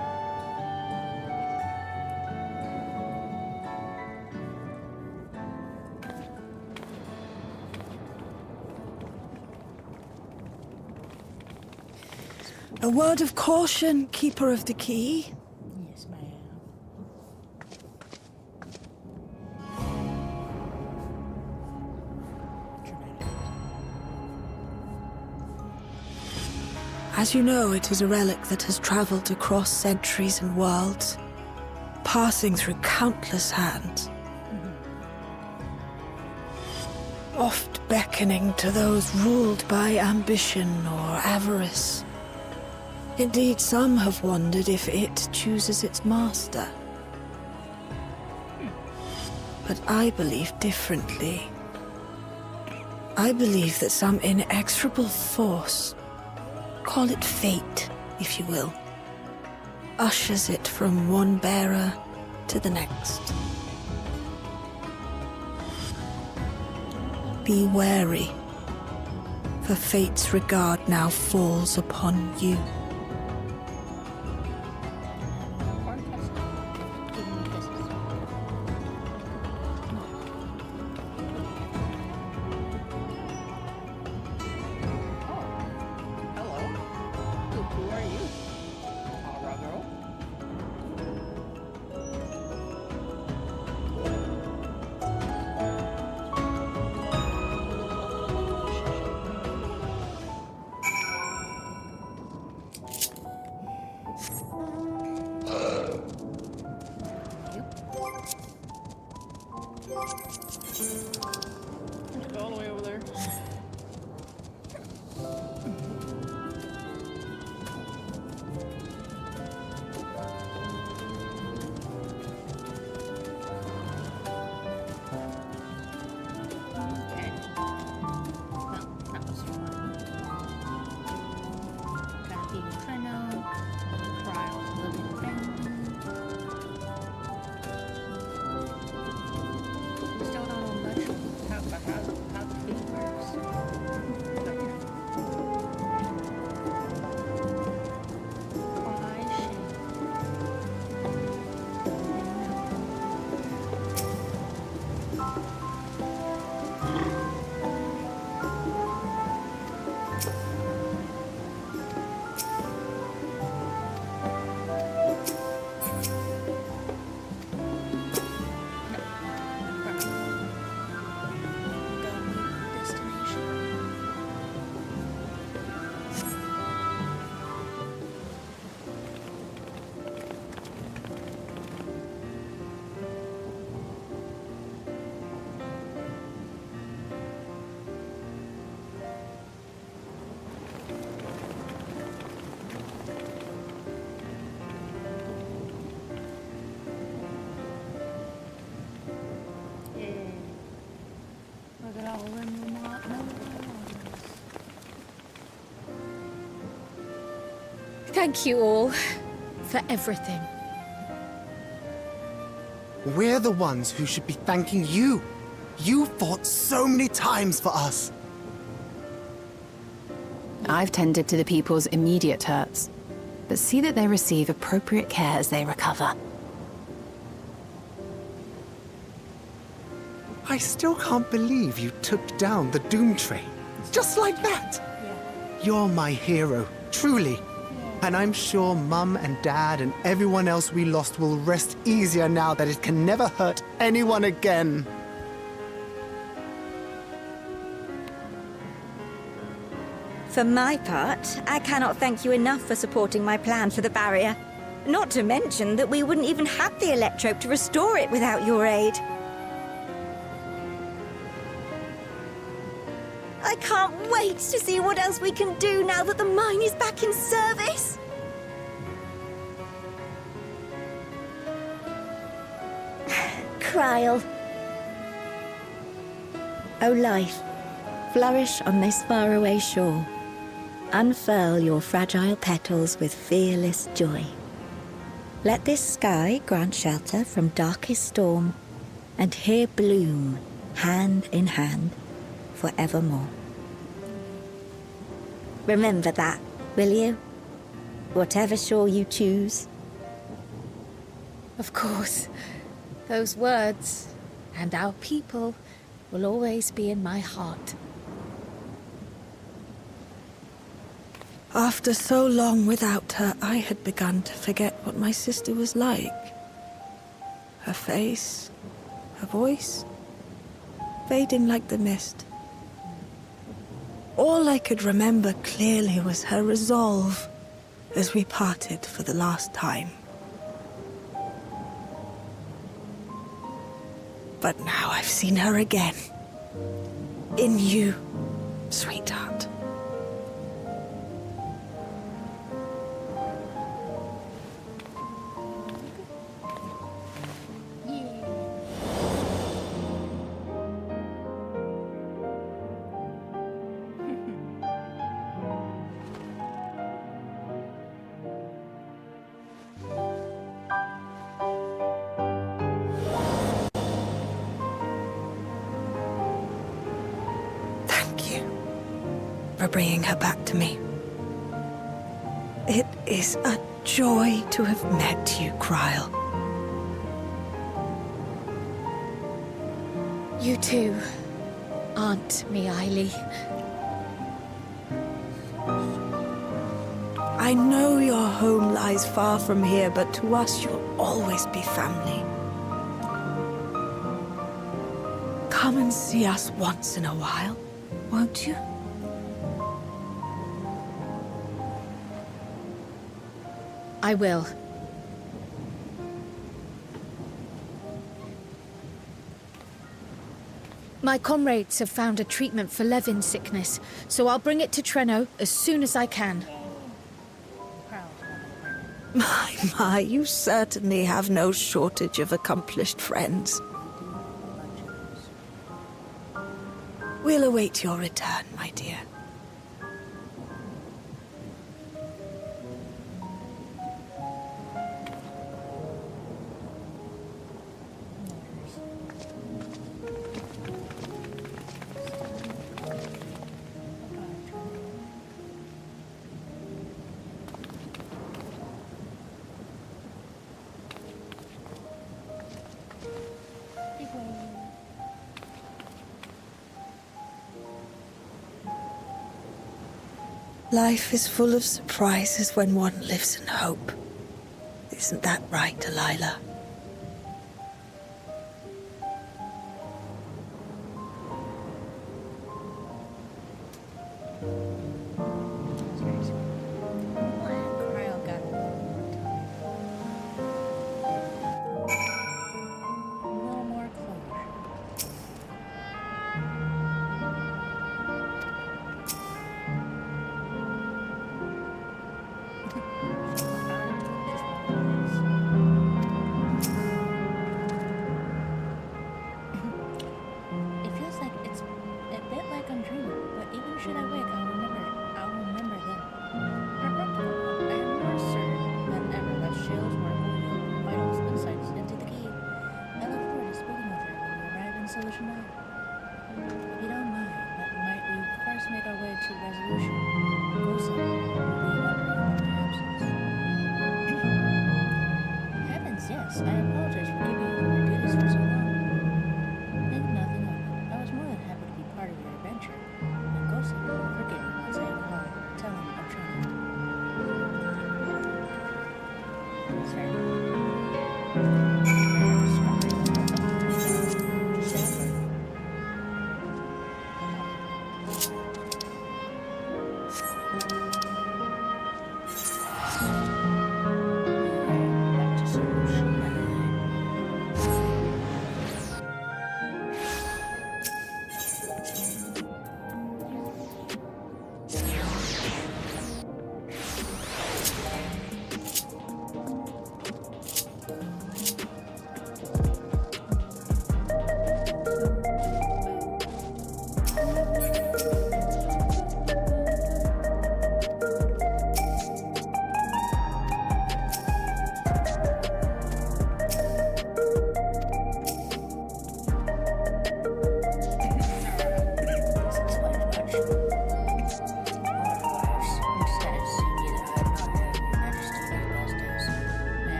A word of caution, Keeper of the Key. Yes, ma'am. As you know, it is a relic that has traveled across centuries and worlds, passing through countless hands. Oft beckoning to those ruled by ambition or avarice. Indeed, some have wondered if it chooses its master. But I believe differently. I believe that some inexorable force, call it fate, if you will, ushers it from one bearer to the next. Be wary, for fate's regard now falls upon you. All the way over there. Okay. Well, that was fun. Gotta be in Treno. Trial of living family. We still don't know much about how the food works. Why should look at all them remote Thank you all for everything. We're the ones who should be thanking you. You fought so many times for us. I've tended to the people's immediate hurts, but see that they receive appropriate care as they recover. I still can't believe you took down the Dawntrail. Just like that. You're my hero, truly. And I'm sure Mum and Dad and everyone else we lost will rest easier now that it can never hurt anyone again. For my part, I cannot thank you enough for supporting my plan for the barrier. Not to mention that we wouldn't even have the electrope to restore it without your aid. I can't wait to see what else we can do now that the mine is back in service. Cryle. O life, flourish on this faraway shore. Unfurl your fragile petals with fearless joy. Let this sky grant shelter from darkest storm, and here bloom, hand in hand, forevermore. Remember that, will you? Whatever shore you choose. Of course. Those words, and our people, will always be in my heart. After so long without her, I had begun to forget what my sister was like. Her face, her voice, fading like the mist. All I could remember clearly was her resolve as we parted for the last time. But now I've seen her again. In you, sweetheart. For bringing her back to me. It is a joy to have met you, Cryle. You too, Aunt Mealy. I know your home lies far from here, but to us you'll always be family. Come and see us once in a while, won't you? I will. My comrades have found a treatment for Levin's sickness, so I'll bring it to Treno as soon as I can. My, you certainly have no shortage of accomplished friends. We'll await your return, my dear. Life is full of surprises when one lives in hope. Isn't that right, Delilah?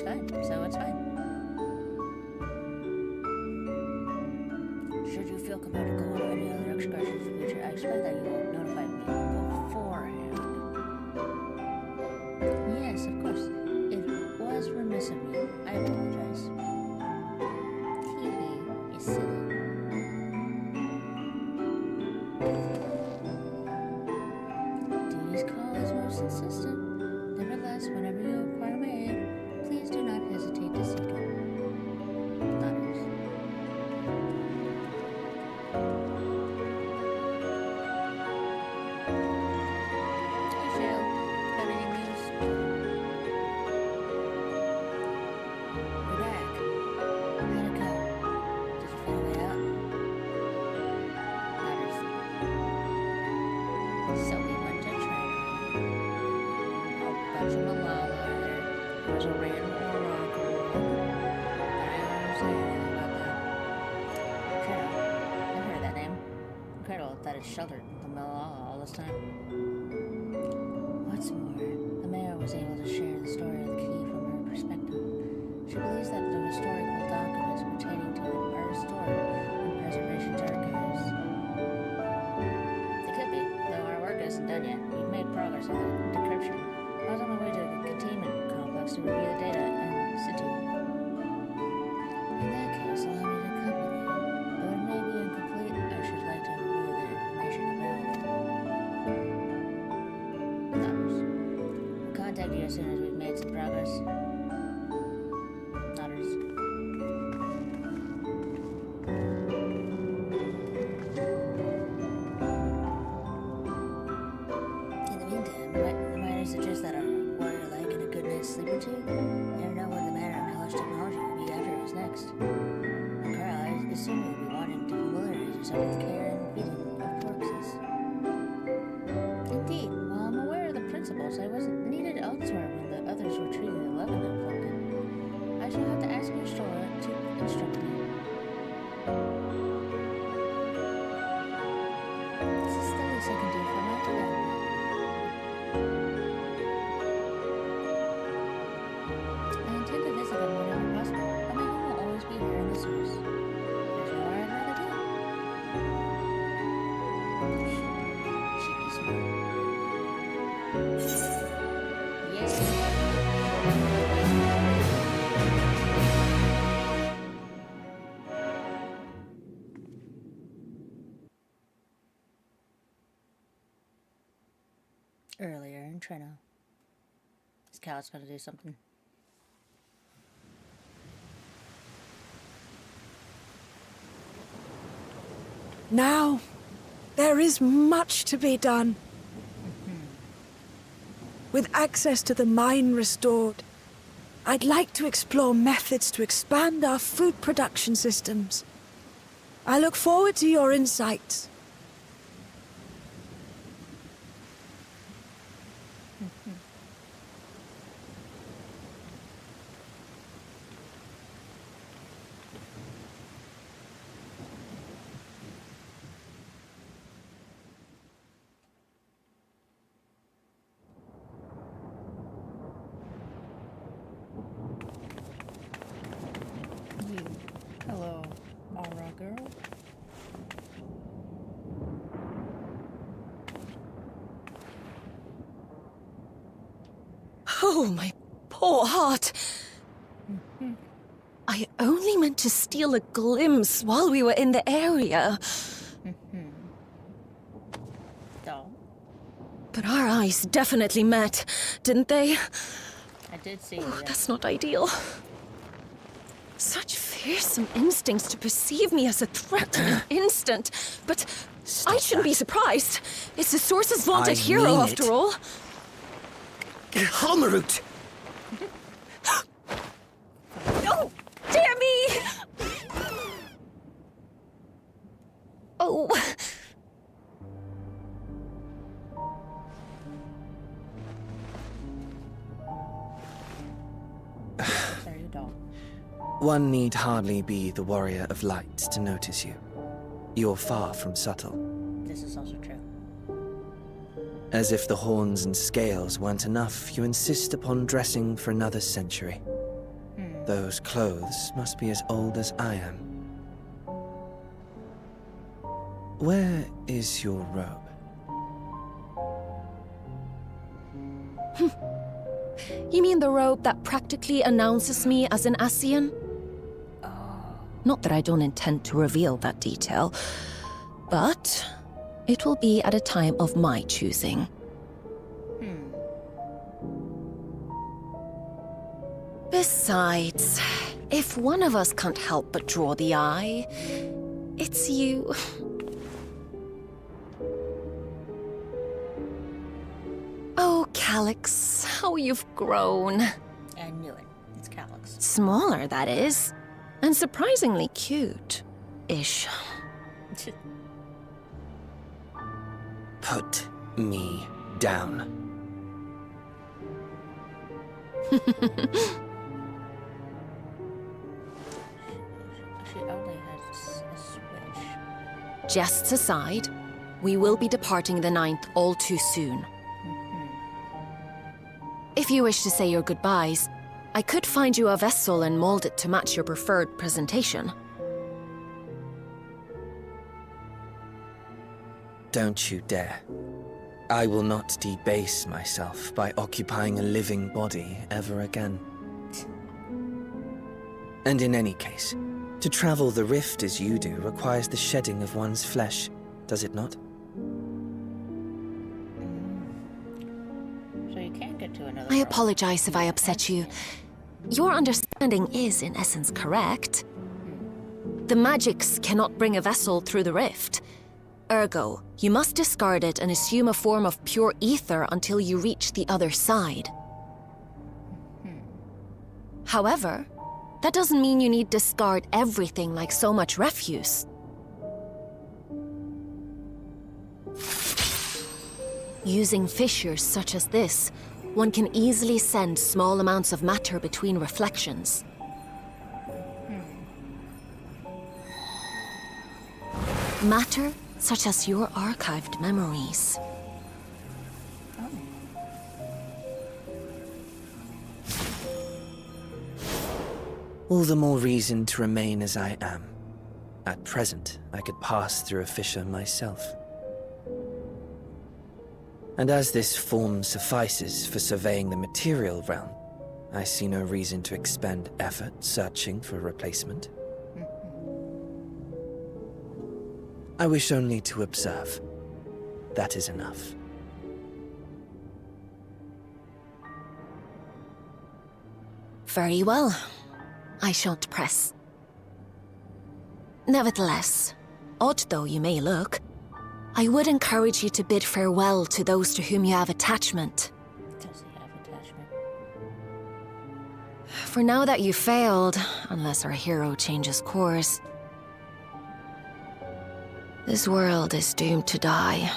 fine. So it's fine. Should you feel compelled to go on any other excursions in the future, I expect that you will notify me beforehand. Yes, of course. It was remiss of me. I apologize. Hee-hee, you silly. Duty's call is most insistent. Nevertheless, whenever you require my aid, please do not hesitate to seek it. Daughters. Hey, Shale. Got any news? We're back. How'd it go? Did you find a way out? Daughters. So we went to Treno. A bunch of Malala there. There was a random oracle. I don't understand anything about that. Treno. I've heard that name. Incredible that it's sheltered from Malala all this time. What's more, the mayor was able to share the story of the key from her perspective. She believes that the historical documents pertaining to it are restored in preservation's archives. It could be, though our work isn't done yet. We've made progress in the decryption. I was on my way to the containment complex to review the data in situ. In that case, allow me to accompany you. Though it may be incomplete, I should like to review the information available. Daughters. We'll contact you as soon as we've made some progress. Daughters. In the meantime, the minor suggests that our warrior like and a good night's sleep or two. You never know what the manner of hellish technology will be after us next. And Carl, I assume you'll be wanting to familiarize yourself with the care and feeding of corpses. Indeed, while I'm aware of the principles, I wasn't needed elsewhere when the others were treating the Lebanon afflicted. I shall have to ask your store to instruct me. This is the least I can do for my today. I intend to visit them whenever possible, but my home will always be here in the source. There's nowhere I'd rather go. Jeez, man. Yes. Earlier in Treno. Is Callus gonna do something? Now, there is much to be done. With access to the mine restored, I'd like to explore methods to expand our food production systems. I look forward to your insights. Hello, Aura girl. Oh, my poor heart. I only meant to steal a glimpse while we were in the area. Doll. But our eyes definitely met, didn't they? I did see you. Oh, Yeah. that's not ideal. Such fearsome instincts to perceive me as a threat in an instant. But I shouldn't be surprised. It's the Source's vaunted hero, after all. Halmarut! Oh, dear me! Oh. Sorry, doll. One need hardly be the warrior of light to notice you. You're far from subtle. This is also true. As if the horns and scales weren't enough, you insist upon dressing for another century. Those clothes must be as old as I am. Where is your robe? You mean the robe that practically announces me as an Ascian? Not that I don't intend to reveal that detail, but it will be at a time of my choosing. Besides, if one of us can't help but draw the eye, it's you. Oh, Calyx, how you've grown. I knew it. It's Calyx. Smaller, that is. And surprisingly cute-ish. Put me down. She only has a switch. Jests aside, we will be departing the 9th all too soon. If you wish to say your goodbyes, I could find you a vessel and mold it to match your preferred presentation. Don't you dare. I will not debase myself by occupying a living body ever again. And in any case, to travel the rift as you do requires the shedding of one's flesh, does it not? So you can't get to another I world. apologize if I upset you. Your understanding is, in essence, correct. The magics cannot bring a vessel through the rift. Ergo, you must discard it and assume a form of pure ether until you reach the other side. However, that doesn't mean you need discard everything like so much refuse. Using fissures such as this, one can easily send small amounts of matter between reflections. Matter such as your archived memories. All the more reason to remain as I am. At present, I could pass through a fissure myself. And as this form suffices for surveying the material realm, I see no reason to expend effort searching for a replacement. I wish only to observe. That is enough. Very well. I shan't press. Nevertheless, odd though you may look, I would encourage you to bid farewell to those to whom you have attachment. Does he have attachment? For now that you failed, unless our hero changes course, this world is doomed to die.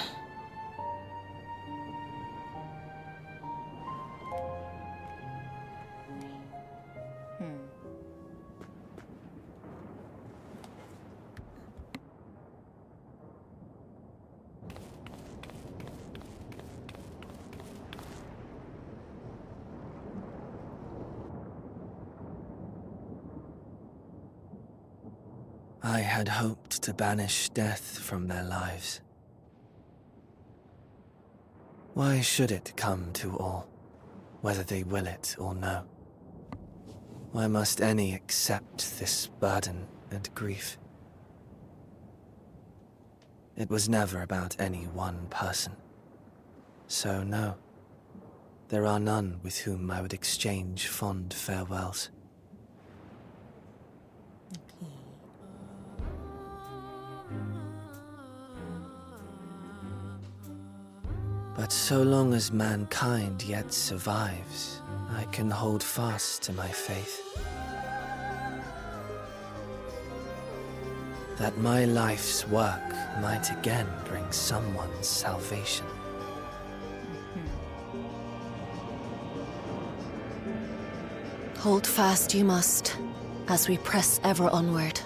I had hoped to banish death from their lives. Why should it come to all, whether they will it or no? Why must any accept this burden and grief? It was never about any one person. So no, there are none with whom I would exchange fond farewells. But so long as mankind yet survives, I can hold fast to my faith. That my life's work might again bring someone's salvation. Hold fast you must, as we press ever onward.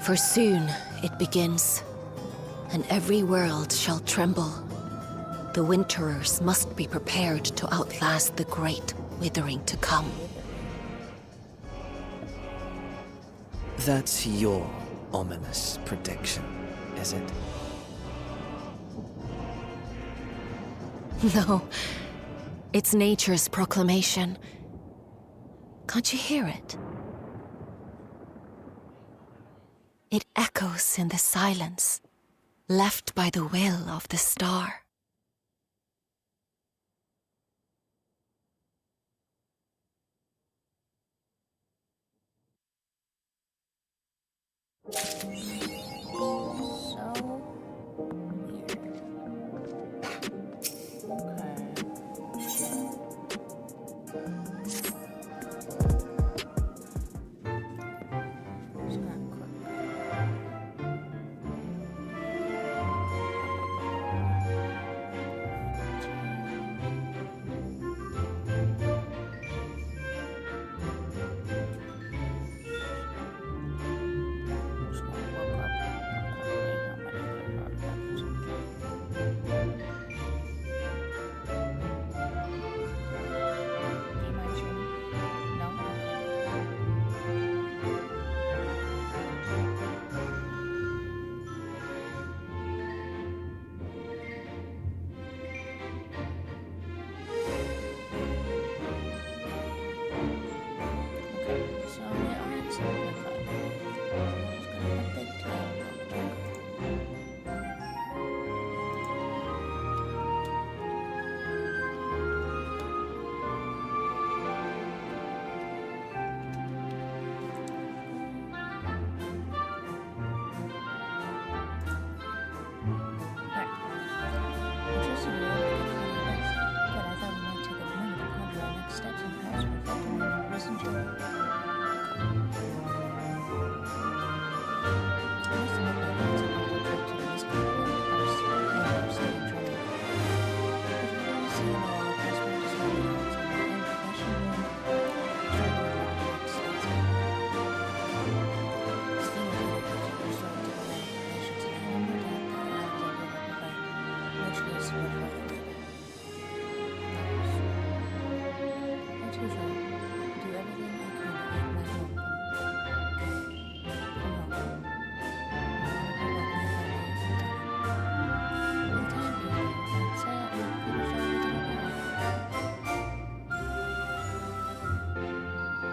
For soon it begins, and every world shall tremble. The Winterers must be prepared to outlast the Great. withering to come. That's your ominous prediction, is it? No, it's nature's proclamation. Can't you hear it? It echoes in the silence, left by the will of the star.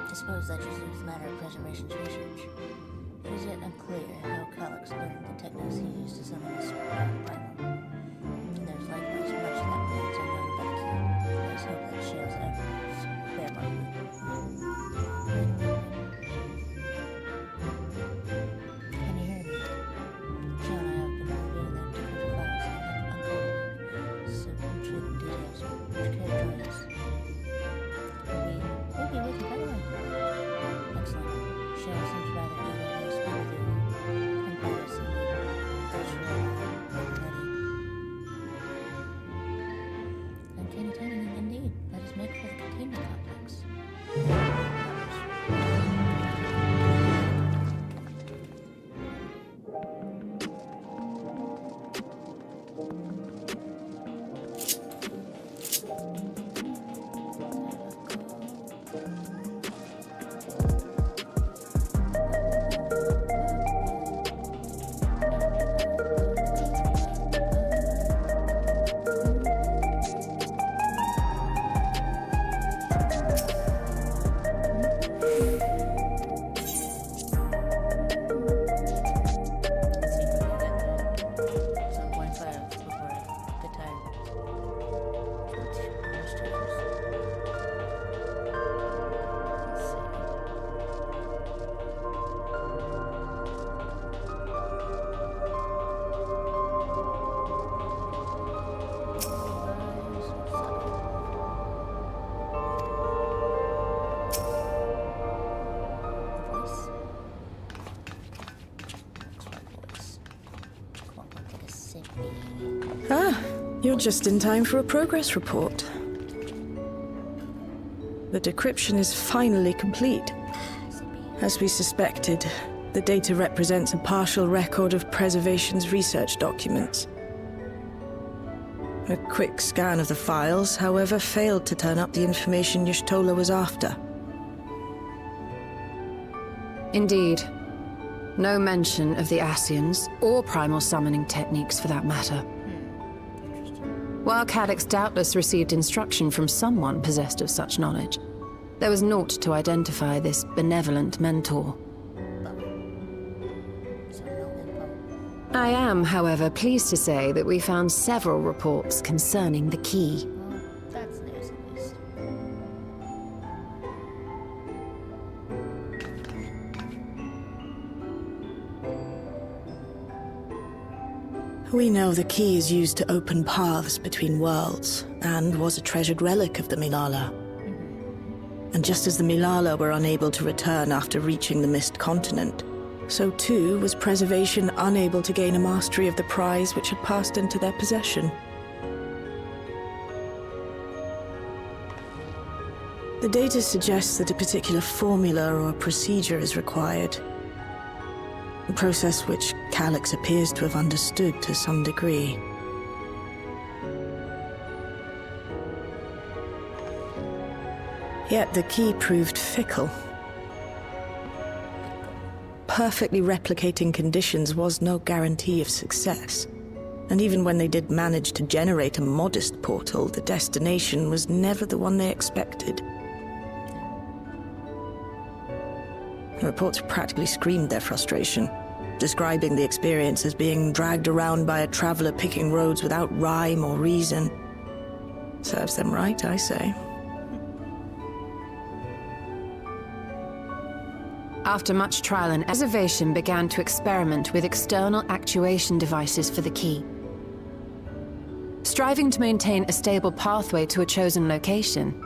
I suppose that just is a matter of preservation's research. It is yet unclear how Calyx learned the techniques he used to summon his primal. And there's likewise much that remains unknown about Q. There is hope that shows efforts bear mark. Can you hear me? Joe and I have been reviewing them different files and have uncovered some intriguing details which can join us. We'll be with you, by the way. Excellent. Cheryl seems rather eager to speak with you. And Paris and ready. Uncanny timing indeed. Let us make for the containment complex. Ah, you're just in time for a progress report. The decryption is finally complete. As we suspected, the data represents a partial record of Preservation's research documents. A quick scan of the files, however, failed to turn up the information Y'shtola was after. Indeed. No mention of the Ascians, or primal summoning techniques for that matter. While Calyx doubtless received instruction from someone possessed of such knowledge, there was naught to identify this benevolent mentor. I am, however, pleased to say that we found several reports concerning the key. Well, that's news at least. We know the key is used to open paths between worlds, and was a treasured relic of the Milala. And just as the Milala were unable to return after reaching the Mist Continent, so too was Preservation unable to gain a mastery of the prize which had passed into their possession. The data suggests that a particular formula or procedure is required. A process which Calyx appears to have understood to some degree. Yet the key proved fickle. Perfectly replicating conditions was no guarantee of success. And even when they did manage to generate a modest portal, the destination was never the one they expected. The reports practically screamed their frustration, describing the experience as being dragged around by a traveler picking roads without rhyme or reason. Serves them right, I say. After much trial and Preservation began to experiment with external actuation devices for the key. Striving to maintain a stable pathway to a chosen location,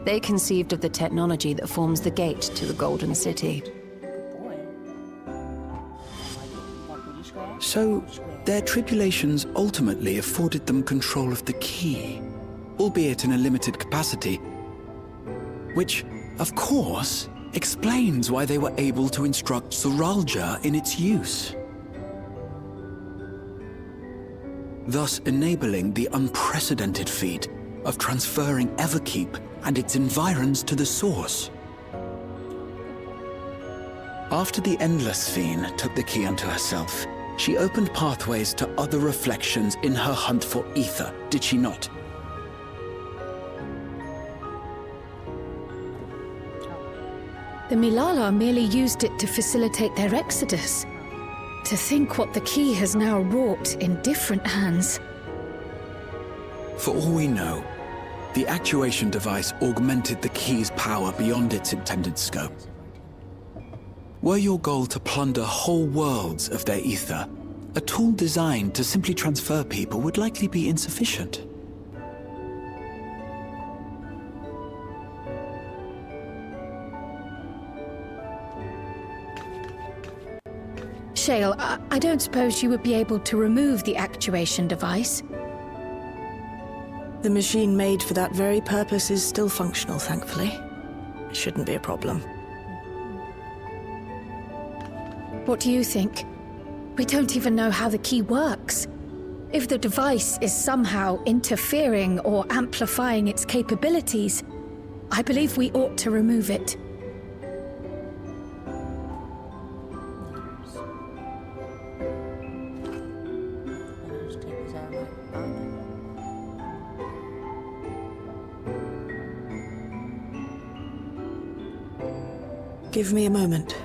they conceived of the technology that forms the gate to the Golden City. So, their tribulations ultimately afforded them control of the key, albeit in a limited capacity, which, of course, explains why they were able to instruct Zoralja in its use, thus enabling the unprecedented feat of transferring Everkeep and its environs to the Source. After the Endless Fiend took the key unto herself, she opened pathways to other reflections in her hunt for ether, did she not? The Milala merely used it to facilitate their exodus. To think what the key has now wrought in different hands. For all we know, the actuation device augmented the key's power beyond its intended scope. Were your goal to plunder whole worlds of their ether, a tool designed to simply transfer people would likely be insufficient. Shale, I don't suppose you would be able to remove the actuation device? The machine made for that very purpose is still functional, thankfully. It shouldn't be a problem. What do you think? We don't even know how the key works. If the device is somehow interfering or amplifying its capabilities, I believe we ought to remove it. Give me a moment.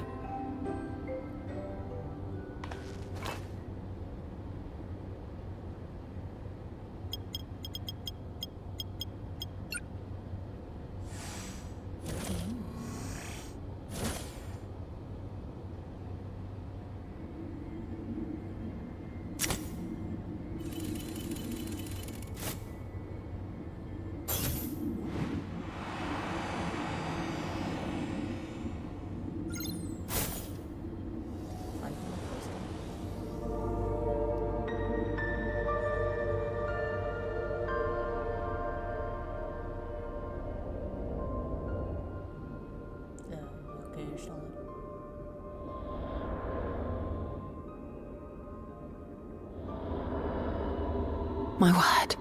My word.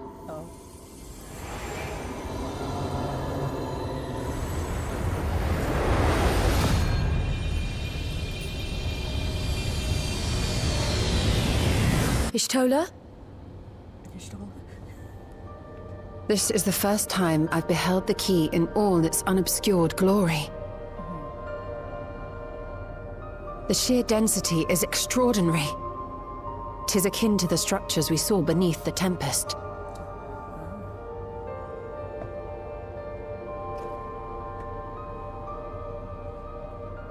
Y'shtola? This is the first time I've beheld the key in all its unobscured glory. The sheer density is extraordinary. 'Tis akin to the structures we saw beneath the Tempest.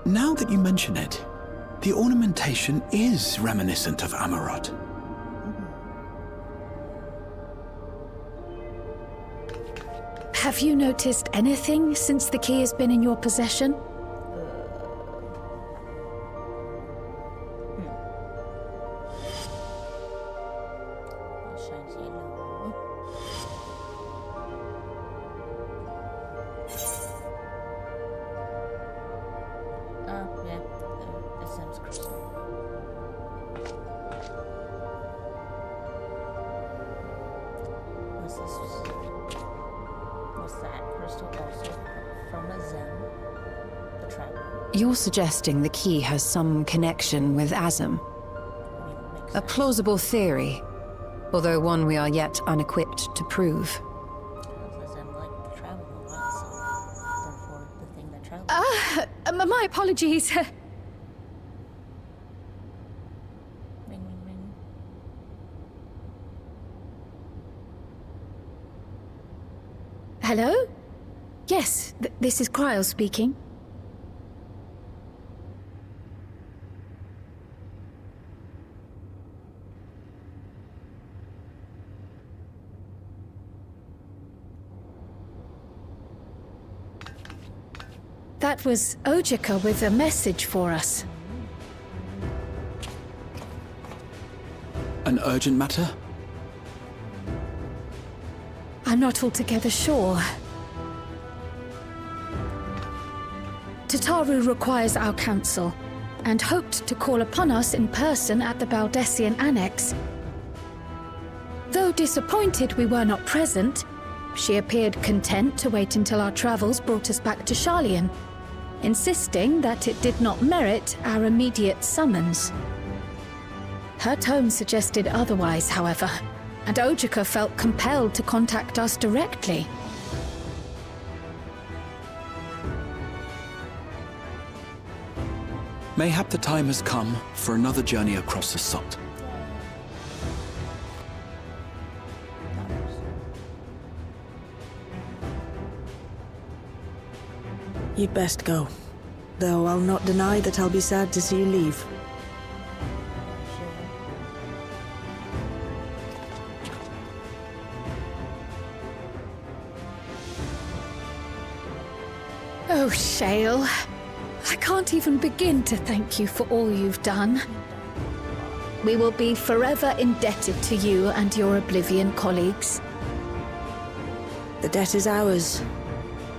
Now that you mention it, the ornamentation is reminiscent of Amarot. Have you noticed anything since the key has been in your possession? Shines yellow. Oh, yeah. The Sims crystal. What's this? What's that crystal also from a Zem? The Traveler. You're suggesting the key has some connection with Azem. A plausible theory, although one we are yet unequipped to prove. My apologies. Ring, ring, ring. Hello? Yes, this is Cryle speaking. That was Ojika with a message for us. An urgent matter? I'm not altogether sure. Tataru requires our counsel, and hoped to call upon us in person at the Baldessian Annex. Though disappointed we were not present, she appeared content to wait until our travels brought us back to Sharlayan, insisting that it did not merit our immediate summons. Her tone suggested otherwise, however, and Ojika felt compelled to contact us directly. Mayhap the time has come for another journey across the Sot. You'd best go. Though I'll not deny that I'll be sad to see you leave. Oh, Shale. I can't even begin to thank you for all you've done. We will be forever indebted to you and your Oblivion colleagues. The debt is ours.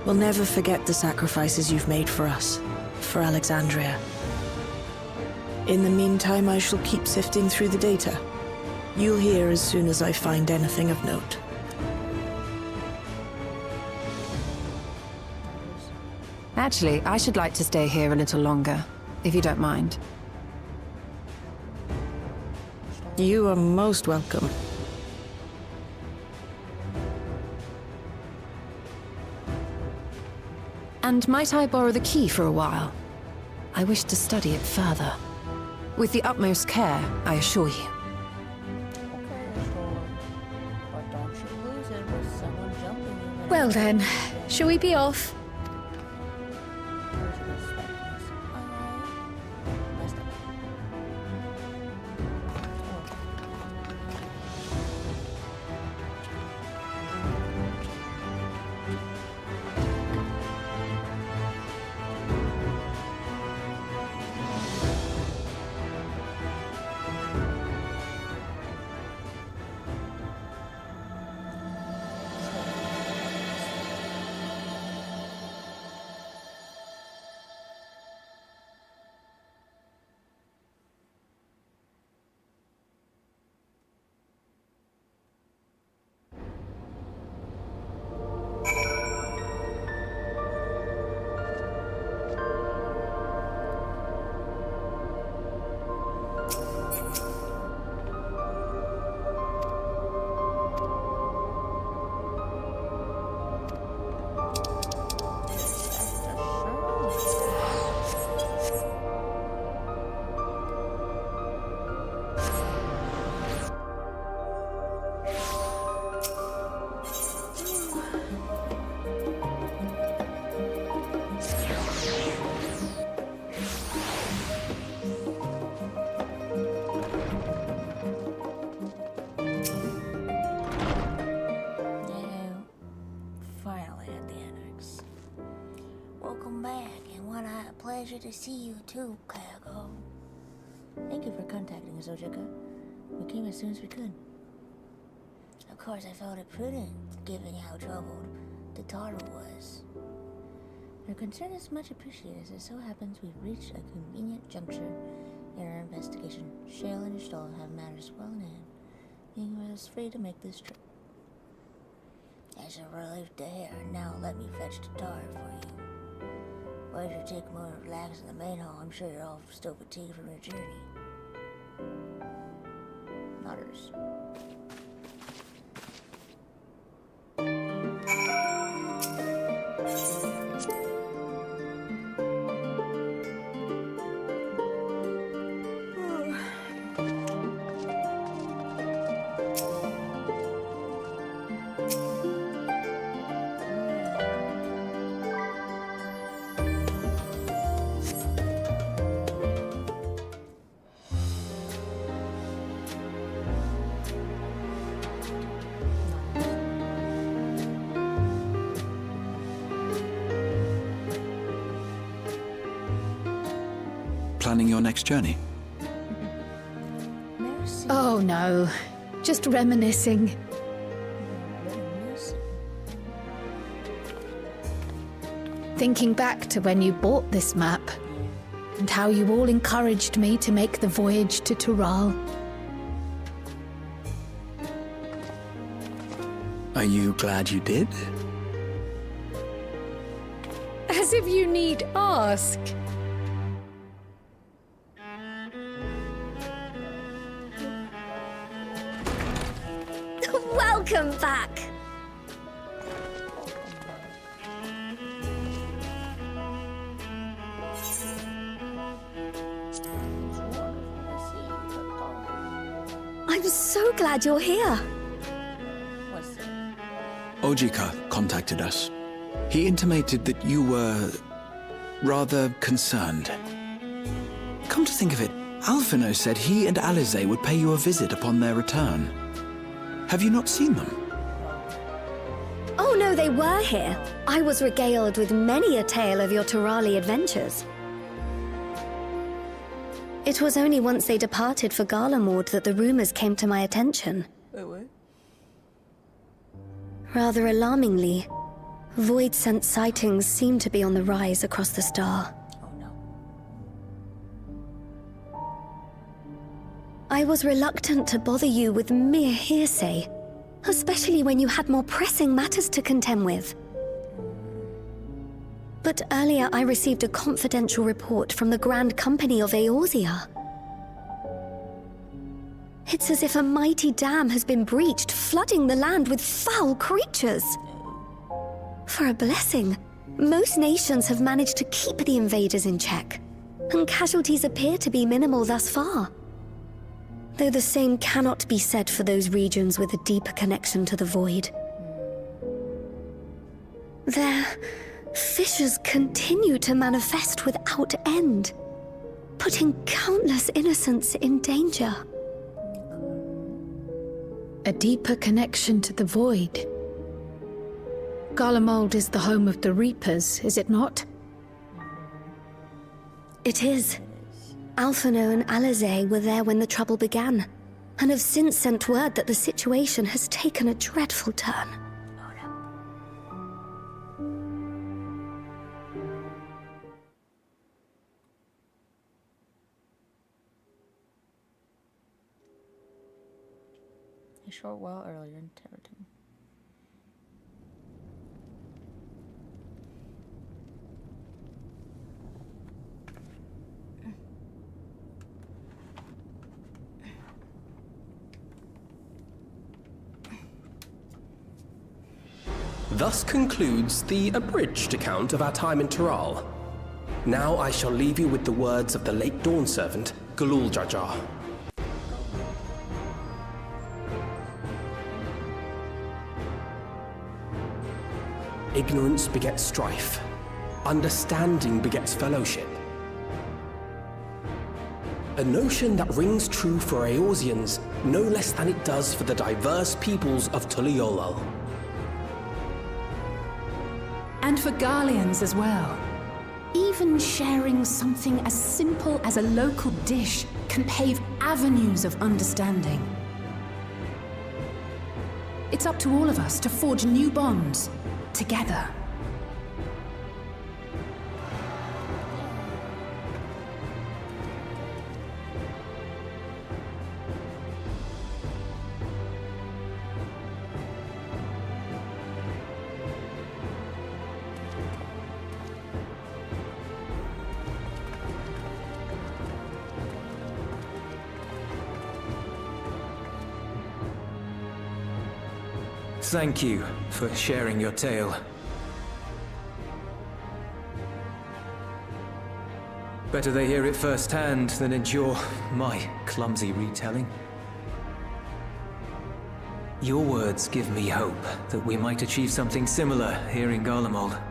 We'll never forget the sacrifices you've made for us, for Alexandria. In the meantime, I shall keep sifting through the data. You'll hear as soon as I find anything of note. Actually, I should like to stay here a little longer, if you don't mind. You are most welcome. And might I borrow the key for a while? I wish to study it further. With the utmost care, I assure you. But don't you lose it with someone jumping in. Well then, shall we be off? Welcome back, and what a pleasure to see you too, Kago. Thank you for contacting us, Ojika. We came as soon as we could. Of course, I felt it prudent, given how troubled the Taro was. Your concern is much appreciated, as it so happens we've reached a convenient juncture in our investigation. Shale and Ishtal have matters well in hand, making us free to make this trip. As a relief to hear, now let me fetch the Taro for you. Why don't you take a moment to relax in the main hall? I'm sure you're all still fatigued from your journey. Nodders. Planning your next journey? Oh no, just reminiscing. Thinking back to when you bought this map, and how you all encouraged me to make the voyage to Tural. Are you glad you did? As if you need ask. Welcome back! I'm so glad you're here. Ojika contacted us. He intimated that you were rather concerned. Come to think of it, Alphino said he and Alize would pay you a visit upon their return. Have you not seen them? Oh no, they were here. I was regaled with many a tale of your Turali adventures. It was only once they departed for Garlemord that the rumors came to my attention. Wait, what? Rather alarmingly, void-sent sightings seem to be on the rise across the star. Oh no. I was reluctant to bother you with mere hearsay, especially when you had more pressing matters to contend with. But earlier I received a confidential report from the Grand Company of Eorzea. It's as if a mighty dam has been breached, flooding the land with foul creatures. For a blessing, most nations have managed to keep the invaders in check, and casualties appear to be minimal thus far. Though the same cannot be said for those regions with a deeper connection to the void. Their fissures continue to manifest without end, putting countless innocents in danger. A deeper connection to the void. Garlemald is the home of the Reapers, is it not? It is. Alphino and Alize were there when the trouble began, and have since sent word that the situation has taken a dreadful turn. A short while earlier in Territon. Thus concludes the abridged account of our time in Tural. Now I shall leave you with the words of the late Dawn servant, Galul Jajar. Ignorance begets strife. Understanding begets fellowship. A notion that rings true for Eorzeans no less than it does for the diverse peoples of Tuliolal. And for Garleans as well. Even sharing something as simple as a local dish can pave avenues of understanding. It's up to all of us to forge new bonds, together. Thank you for sharing your tale. Better they hear it firsthand than endure my clumsy retelling. Your words give me hope that we might achieve something similar here in Garlemald.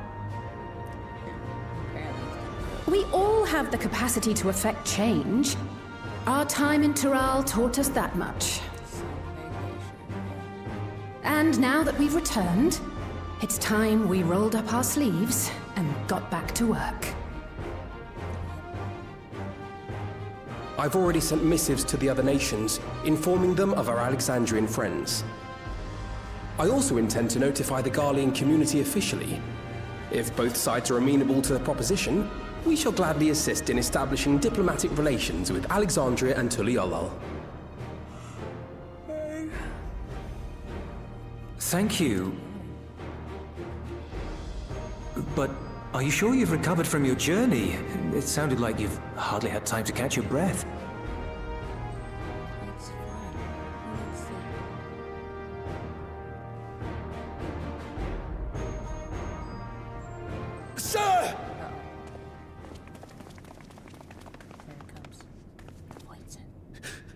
We all have the capacity to affect change. Our time in Tyral taught us that much. And now that we've returned, it's time we rolled up our sleeves and got back to work. I've already sent missives to the other nations, informing them of our Alexandrian friends. I also intend to notify the Garlean community officially. If both sides are amenable to the proposition, we shall gladly assist in establishing diplomatic relations with Alexandria and Tuliolol. Thank you. But are you sure you've recovered from your journey? It sounded like you've hardly had time to catch your breath. Sir!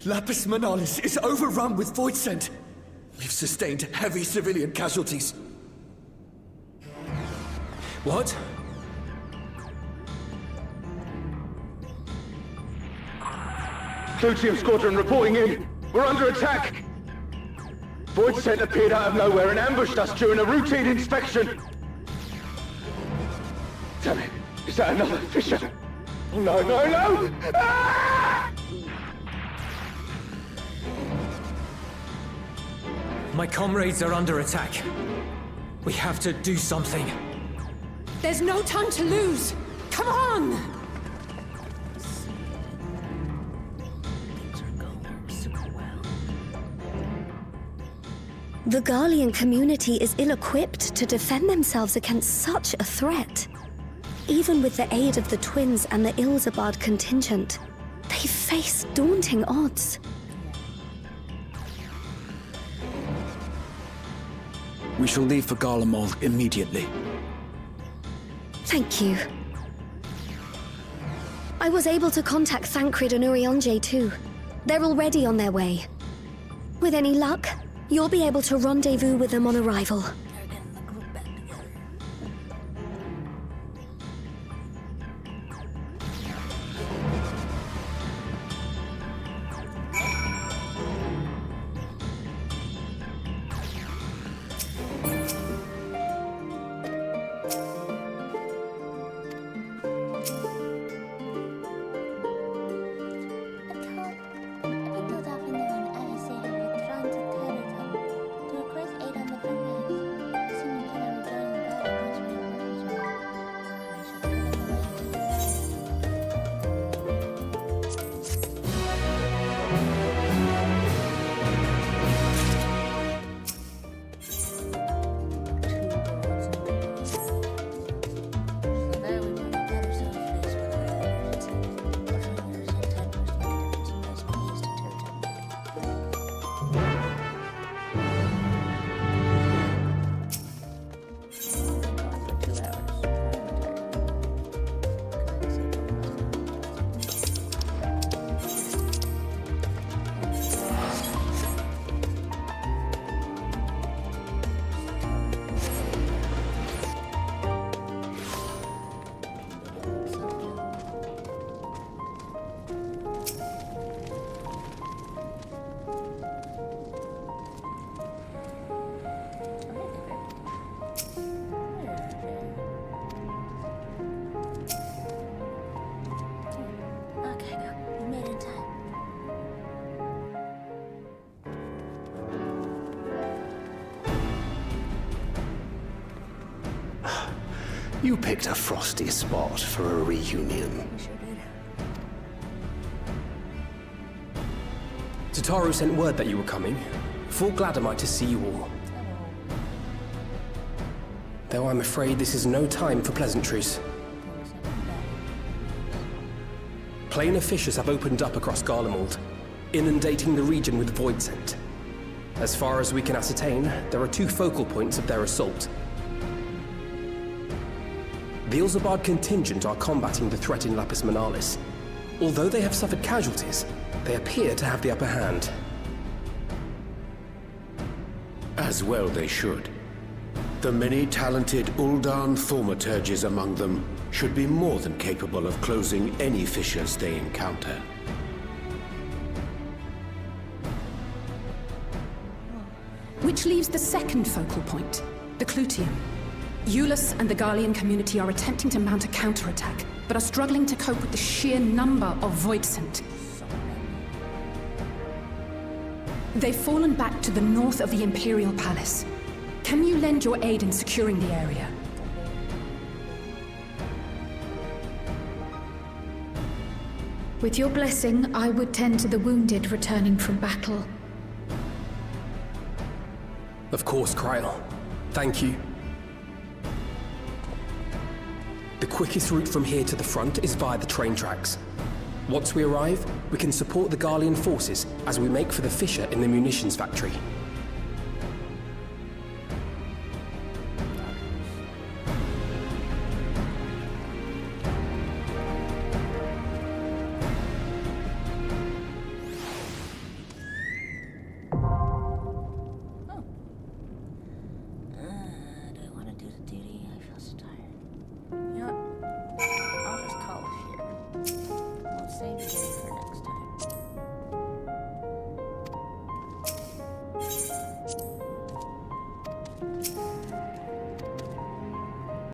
Lapis Manalis is overrun with void scent. We've sustained heavy civilian casualties. What? Clutium Squadron reporting in. We're under attack. Void scent appeared out of nowhere and ambushed us during a routine inspection. Damn it. Is that another Fisher? No, no, no! Ah! My comrades are under attack. We have to do something. There's no time to lose! Come on! The Garlean community is ill-equipped to defend themselves against such a threat. Even with the aid of the twins and the Ilzabard contingent, they face daunting odds. We shall leave for Garlemald immediately. Thank you. I was able to contact Thancred and Urianger too. They're already on their way. With any luck, you'll be able to rendezvous with them on arrival. You picked a frosty spot for a reunion. Tataru sent word that you were coming. Full glad am I to see you all. Though I'm afraid this is no time for pleasantries. Planar fissures have opened up across Garlemald, inundating the region with void scent. As far as we can ascertain, there are 2 focal points of their assault. The Ilzabard contingent are combating the threat in Lapis Manalis. Although they have suffered casualties, they appear to have the upper hand. As well they should. The many talented Uldan thaumaturges among them should be more than capable of closing any fissures they encounter. Which leaves the second focal point, the Clutium. Eulus and the Garlean community are attempting to mount a counterattack, but are struggling to cope with the sheer number of Voidsent. They've fallen back to the north of the Imperial Palace. Can you lend your aid in securing the area? With your blessing, I would tend to the wounded returning from battle. Of course, Kryl. Thank you. The quickest route from here to the front is via the train tracks. Once we arrive, we can support the Garlean forces as we make for the fissure in the munitions factory.